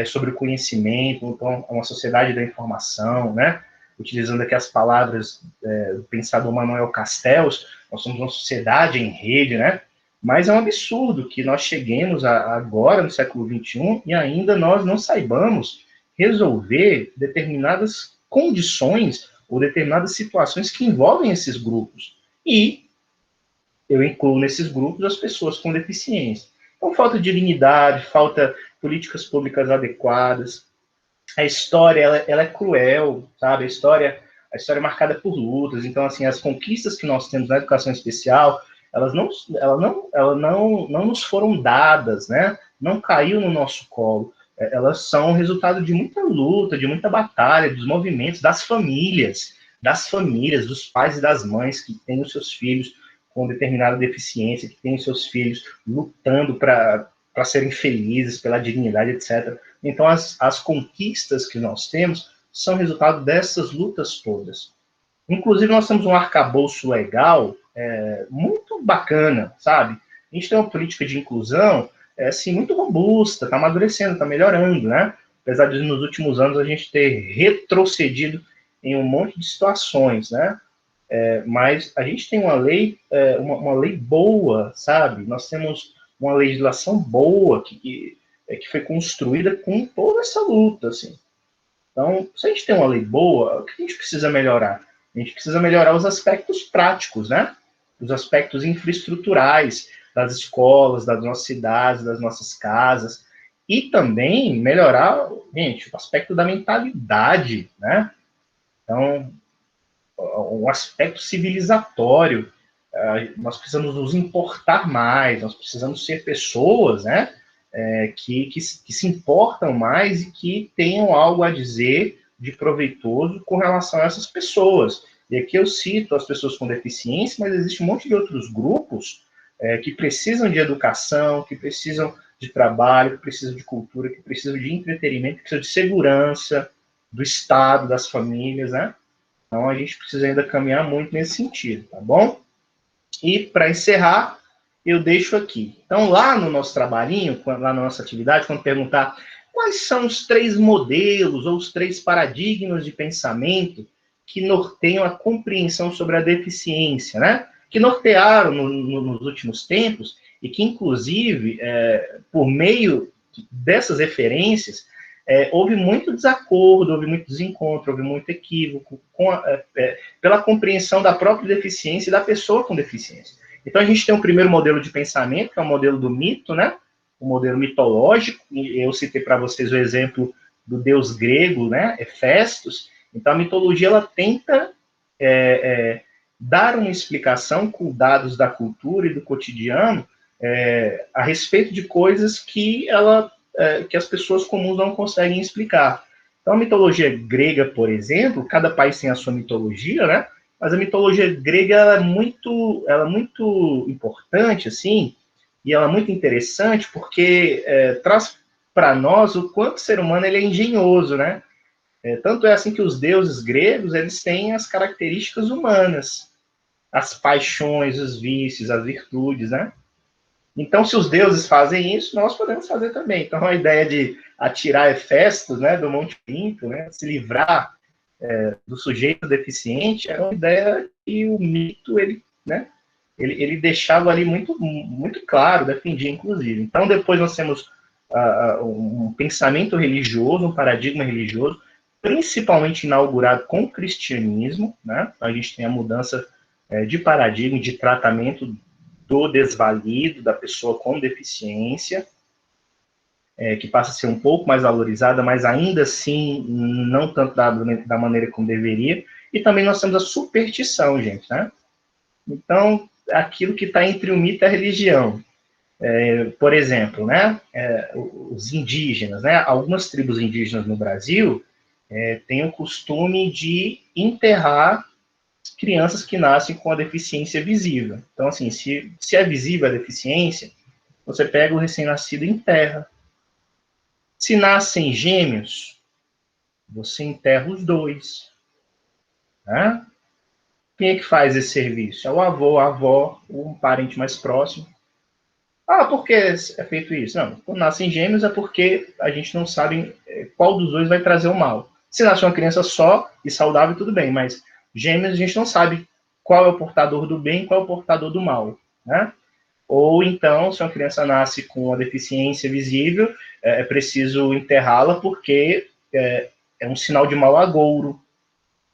sobre o conhecimento. Então, uma sociedade da informação, né? Utilizando aqui as palavras do pensador Manuel Castells, nós somos uma sociedade em rede, né? Mas é um absurdo que nós cheguemos agora, no século XXI, e ainda nós não saibamos resolver determinadas condições ou determinadas situações que envolvem esses grupos. E eu incluo nesses grupos as pessoas com deficiência. Então, falta dignidade, falta políticas públicas adequadas. A história, ela é cruel, sabe? A história é marcada por lutas. Então, assim, as conquistas que nós temos na educação especial, elas não nos foram dadas, né? Não caiu no nosso colo. Elas são resultado de muita luta, de muita batalha, dos movimentos, das famílias, dos pais e das mães que têm os seus filhos com determinada deficiência, que têm os seus filhos lutando para serem felizes, pela dignidade, etc. Então, as conquistas que nós temos são resultado dessas lutas todas. Inclusive, nós temos um arcabouço legal muito bacana, sabe? A gente tem uma política de inclusão assim, muito robusta, está amadurecendo, está melhorando, né? Apesar de, nos últimos anos, a gente ter retrocedido em um monte de situações, né? Mas a gente tem uma lei boa, sabe? Nós temos uma legislação boa que foi construída com toda essa luta, assim. Então, se a gente tem uma lei boa, o que a gente precisa melhorar? A gente precisa melhorar os aspectos práticos, né? Os aspectos infraestruturais das escolas, das nossas cidades, das nossas casas, e também melhorar, gente, o aspecto da mentalidade, né? Então, um aspecto civilizatório. Nós precisamos nos importar mais, nós precisamos ser pessoas, né? Que se importam mais e que tenham algo a dizer de proveitoso com relação a essas pessoas. E aqui eu cito as pessoas com deficiência, mas existe um monte de outros grupos que precisam de educação, que precisam de trabalho, que precisam de cultura, que precisam de entretenimento, que precisam de segurança, do Estado, das famílias, né? Então, a gente precisa ainda caminhar muito nesse sentido, tá bom? E, para encerrar, eu deixo aqui. Então, lá no nosso trabalhinho, lá na nossa atividade, quando perguntar quais são os 3 modelos ou os 3 paradigmas de pensamento que norteiam a compreensão sobre a deficiência, né? Que nortearam nos últimos tempos e que, inclusive, por meio dessas referências, houve muito desacordo, houve muito desencontro, houve muito equívoco pela compreensão da própria deficiência e da pessoa com deficiência. Então, a gente tem um primeiro modelo de pensamento, que é o modelo do mito, né? O modelo mitológico. Eu citei para vocês o exemplo do deus grego, né? Hefestos. Então, a mitologia, ela tenta dar uma explicação com dados da cultura e do cotidiano a respeito de coisas que as pessoas comuns não conseguem explicar. Então, a mitologia grega, por exemplo, cada país tem a sua mitologia, né? Mas a mitologia grega ela é muito importante, assim, e ela é muito interessante porque traz para nós o quanto o ser humano ele é engenhoso, né? Tanto é assim que os deuses gregos eles têm as características humanas, as paixões, os vícios, as virtudes, né? Então, se os deuses fazem isso, nós podemos fazer também. Então, a ideia de atirar Hefestos, né, do Monte Olimpo, né, se livrar do sujeito deficiente, era uma ideia que o mito ele deixava ali muito, muito claro, defendia, inclusive. Então, depois nós temos um pensamento religioso, um paradigma religioso, principalmente inaugurado com o cristianismo, né? A gente tem a mudança de paradigma, de tratamento do desvalido, da pessoa com deficiência, que passa a ser um pouco mais valorizada, mas ainda assim não tanto da maneira como deveria. E também nós temos a superstição, gente, né? Então, aquilo que está entre o mito e a religião. Por exemplo, né, os indígenas, né, algumas tribos indígenas no Brasil têm o costume de enterrar crianças que nascem com a deficiência visível. Então, assim, se é visível a deficiência, você pega o recém-nascido e enterra. Se nascem gêmeos, você enterra os dois. Né? Quem é que faz esse serviço? É o avô, a avó, um parente mais próximo. Ah, por que é feito isso? Não, quando nascem gêmeos é porque a gente não sabe qual dos dois vai trazer o mal. Se nasce uma criança só e saudável, tudo bem, mas gêmeos a gente não sabe qual é o portador do bem e qual é o portador do mal, né? Ou então, se uma criança nasce com uma deficiência visível, é preciso enterrá-la porque é um sinal de mau agouro,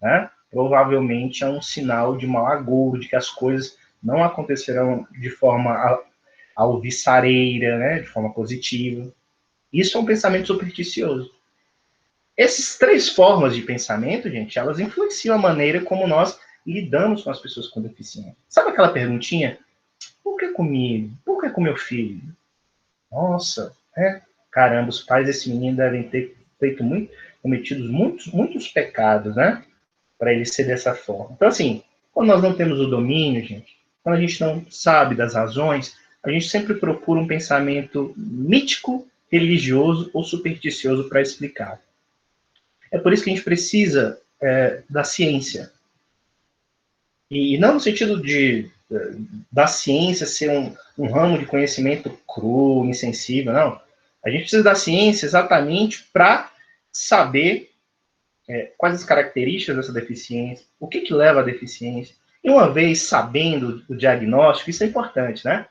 né? Provavelmente é um sinal de mau agouro, de que as coisas não acontecerão de forma alvissareira, né? De forma positiva. Isso é um pensamento supersticioso. Essas três formas de pensamento, gente, elas influenciam a maneira como nós lidamos com as pessoas com deficiência. Sabe aquela perguntinha? Por que comigo? Por que com meu filho? Nossa, caramba, os pais desse menino devem ter cometido muitos pecados, né? Para ele ser dessa forma. Então, assim, quando nós não temos o domínio, gente, quando a gente não sabe das razões, a gente sempre procura um pensamento mítico, religioso ou supersticioso para explicar. É por isso que a gente precisa da ciência. E não no sentido da ciência ser um ramo de conhecimento cru, insensível, não. A gente precisa da ciência exatamente para saber quais as características dessa deficiência, o que leva à deficiência. E uma vez sabendo o diagnóstico, isso é importante, né?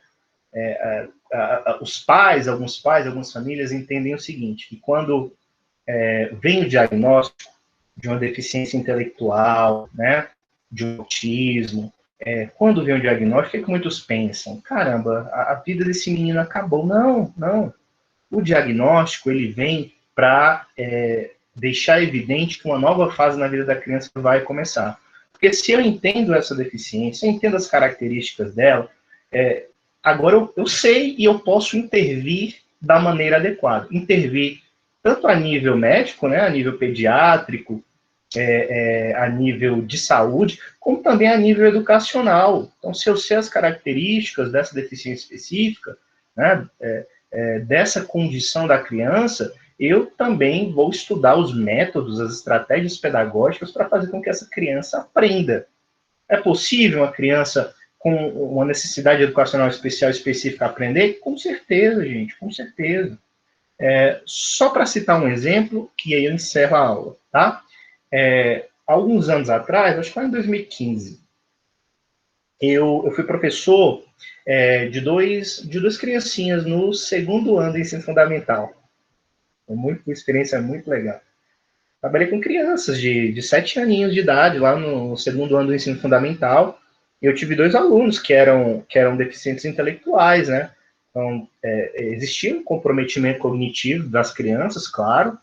Os pais, algumas famílias entendem o seguinte, que quando vem o diagnóstico de uma deficiência intelectual, né, de um autismo, quando vem o diagnóstico, o que muitos pensam? Caramba, a vida desse menino acabou. Não, não. O diagnóstico, ele vem para deixar evidente que uma nova fase na vida da criança vai começar. Porque se eu entendo essa deficiência, eu entendo as características dela, agora eu sei e eu posso intervir da maneira adequada. Intervir tanto a nível médico, né, a nível pediátrico, a nível de saúde, como também a nível educacional. Então, se eu sei as características dessa deficiência específica, né, dessa condição da criança, eu também vou estudar os métodos, as estratégias pedagógicas para fazer com que essa criança aprenda. É possível uma criança com uma necessidade educacional especial específica aprender? Com certeza, gente, com certeza. Só para citar um exemplo, que aí eu encerro a aula, tá? Alguns anos atrás, acho que foi em 2015, eu fui professor de duas criancinhas no segundo ano do ensino fundamental. Uma experiência muito legal. Trabalhei com crianças de 7 aninhos de idade, lá no segundo ano do ensino fundamental, e eu tive 2 alunos que eram deficientes intelectuais, né? Então, existia um comprometimento cognitivo das crianças, claro,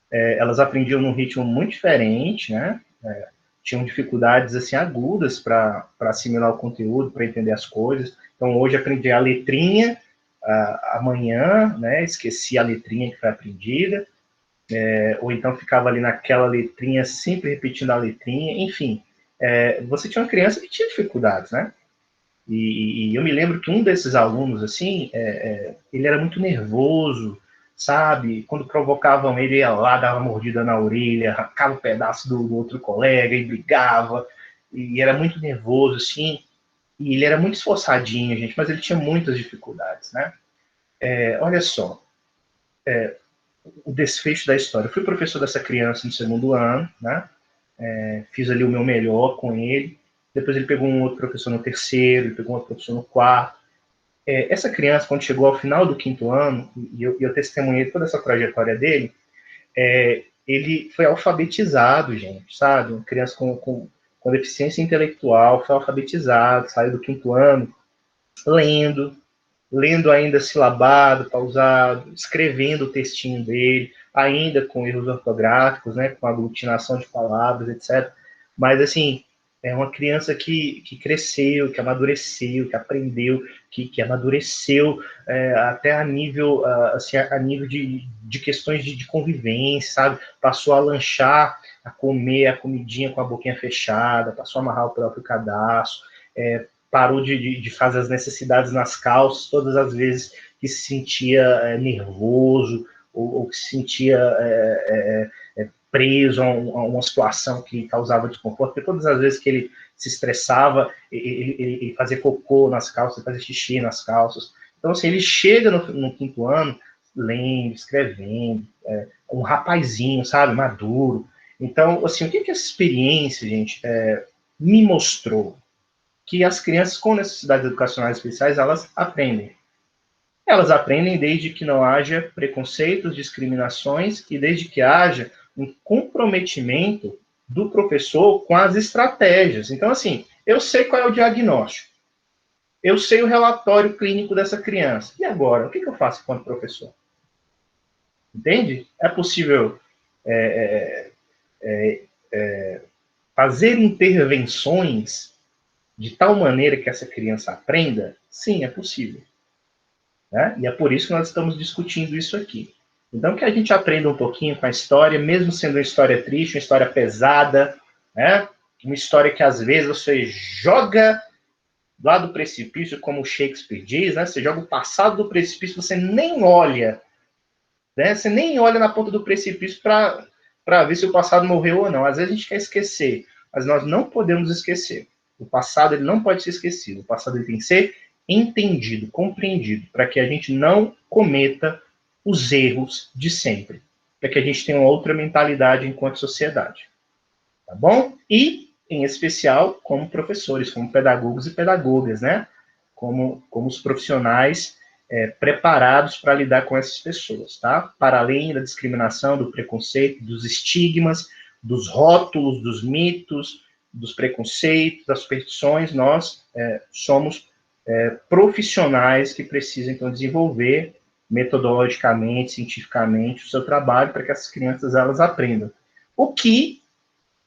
elas aprendiam num ritmo muito diferente, né? Tinham dificuldades assim agudas para assimilar o conteúdo, para entender as coisas. Então, hoje aprendi a letrinha, amanhã, né? Esqueci a letrinha que foi aprendida, ou então ficava ali naquela letrinha, sempre repetindo a letrinha, enfim. Você tinha uma criança que tinha dificuldades, né? E eu me lembro que um desses alunos, assim, ele era muito nervoso, sabe? Quando provocavam ele, ia lá, dava mordida na orelha, arrancava um pedaço do outro colega e brigava, e era muito nervoso, assim, e ele era muito esforçadinho, gente, mas ele tinha muitas dificuldades, né? Olha só, o desfecho da história. Eu fui professor dessa criança no segundo ano, né? Fiz ali o meu melhor com ele, depois ele pegou um outro professor no terceiro, ele pegou um outro professor no quarto. Essa criança, quando chegou ao final do quinto ano, e eu testemunhei toda essa trajetória dele, ele foi alfabetizado, gente, sabe? Uma criança com deficiência intelectual, foi alfabetizado, saiu do quinto ano, lendo ainda silabado, pausado, escrevendo o textinho dele, ainda com erros ortográficos, né, com aglutinação de palavras, etc. Mas, assim, É uma criança que cresceu, que amadureceu, que aprendeu, que amadureceu até a nível, assim, a nível de questões de convivência, sabe? Passou a lanchar, a comer a comidinha com a boquinha fechada, passou a amarrar o próprio cadastro, parou de fazer as necessidades nas calças todas as vezes que se sentia nervoso ou que se sentia preso a uma situação que causava desconforto, porque todas as vezes que ele se estressava, ele fazia cocô nas calças, fazia xixi nas calças. Então, assim, ele chega no 5º ano, lendo, escrevendo, um rapazinho, sabe, maduro. Então, assim, o que essa experiência, gente, me mostrou? Que as crianças com necessidades educacionais especiais, elas aprendem. Elas aprendem desde que não haja preconceitos, discriminações e desde que haja um comprometimento do professor com as estratégias. Então, assim, eu sei qual é o diagnóstico. Eu sei o relatório clínico dessa criança. E agora? O que eu faço enquanto professor? Entende? É possível fazer intervenções de tal maneira que essa criança aprenda? Sim, é possível. Né? E é por isso que nós estamos discutindo isso aqui. Então, que a gente aprenda um pouquinho com a história, mesmo sendo uma história triste, uma história pesada, né? Uma história que, às vezes, você joga lá do precipício, como Shakespeare diz, né? Você joga o passado do precipício, você nem olha, né? Você nem olha na ponta do precipício para ver se o passado morreu ou não. Às vezes a gente quer esquecer, mas nós não podemos esquecer. O passado ele não pode ser esquecido. O passado ele tem que ser entendido, compreendido, para que a gente não cometa os erros de sempre, para que a gente tenha uma outra mentalidade enquanto sociedade. Tá bom? E, em especial, como professores, como pedagogos e pedagogas, né? Como os profissionais preparados para lidar com essas pessoas, tá? Para além da discriminação, do preconceito, dos estigmas, dos rótulos, dos mitos, dos preconceitos, das superstições, nós somos profissionais que precisam, então, desenvolver metodologicamente, cientificamente, o seu trabalho para que essas crianças elas aprendam. O que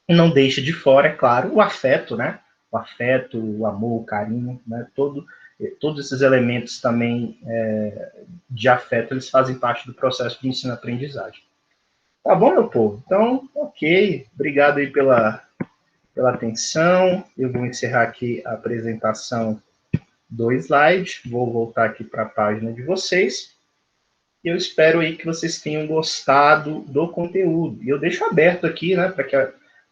não deixa de fora, é claro, o afeto, né? O afeto, o amor, o carinho, né? Todos esses elementos também de afeto, eles fazem parte do processo de ensino-aprendizagem. Tá bom, meu povo? Então, ok. Obrigado aí pela atenção. Eu vou encerrar aqui a apresentação do slide. Vou voltar aqui para a página de vocês. E eu espero aí que vocês tenham gostado do conteúdo. E eu deixo aberto aqui, né,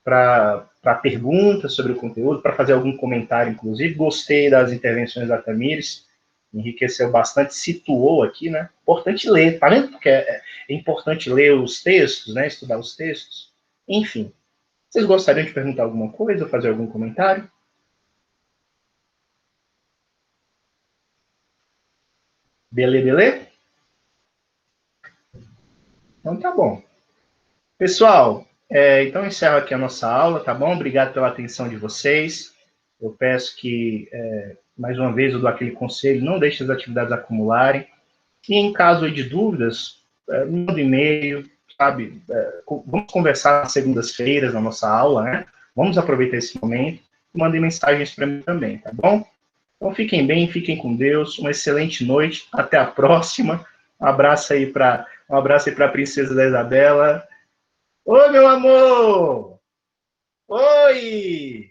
para perguntas sobre o conteúdo, para fazer algum comentário, inclusive. Gostei das intervenções da Tamires, enriqueceu bastante, situou aqui, né? Importante ler, tá vendo? Porque é importante ler os textos, né? Estudar os textos. Enfim, vocês gostariam de perguntar alguma coisa ou fazer algum comentário? Beleza? Então tá bom. Pessoal, então encerro aqui a nossa aula, tá bom? Obrigado pela atenção de vocês. Eu peço que, mais uma vez, eu dou aquele conselho, não deixe as atividades acumularem. E em caso de dúvidas, manda um e-mail, sabe? Vamos conversar nas segundas-feiras na nossa aula, né? Vamos aproveitar esse momento e mandem mensagens para mim também, tá bom? Então fiquem bem, fiquem com Deus, uma excelente noite, até a próxima. Um abraço aí para a princesa da Isabela. Oi, meu amor! Oi!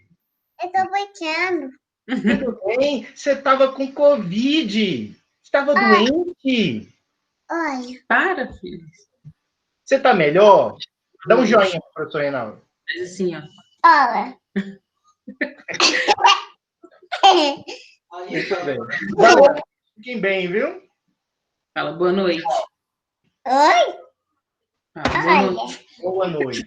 Eu tô brincando. Tudo bem? Você estava com Covid. Você estava doente. Olha. Para, filho. Você está melhor? Dá um joinha para o professor Reinaldo. Faz assim, ó. Olha. Muito bem. Valeu. Fiquem bem, viu? Fala boa noite. Oi? Fala boa noite. Boa noite.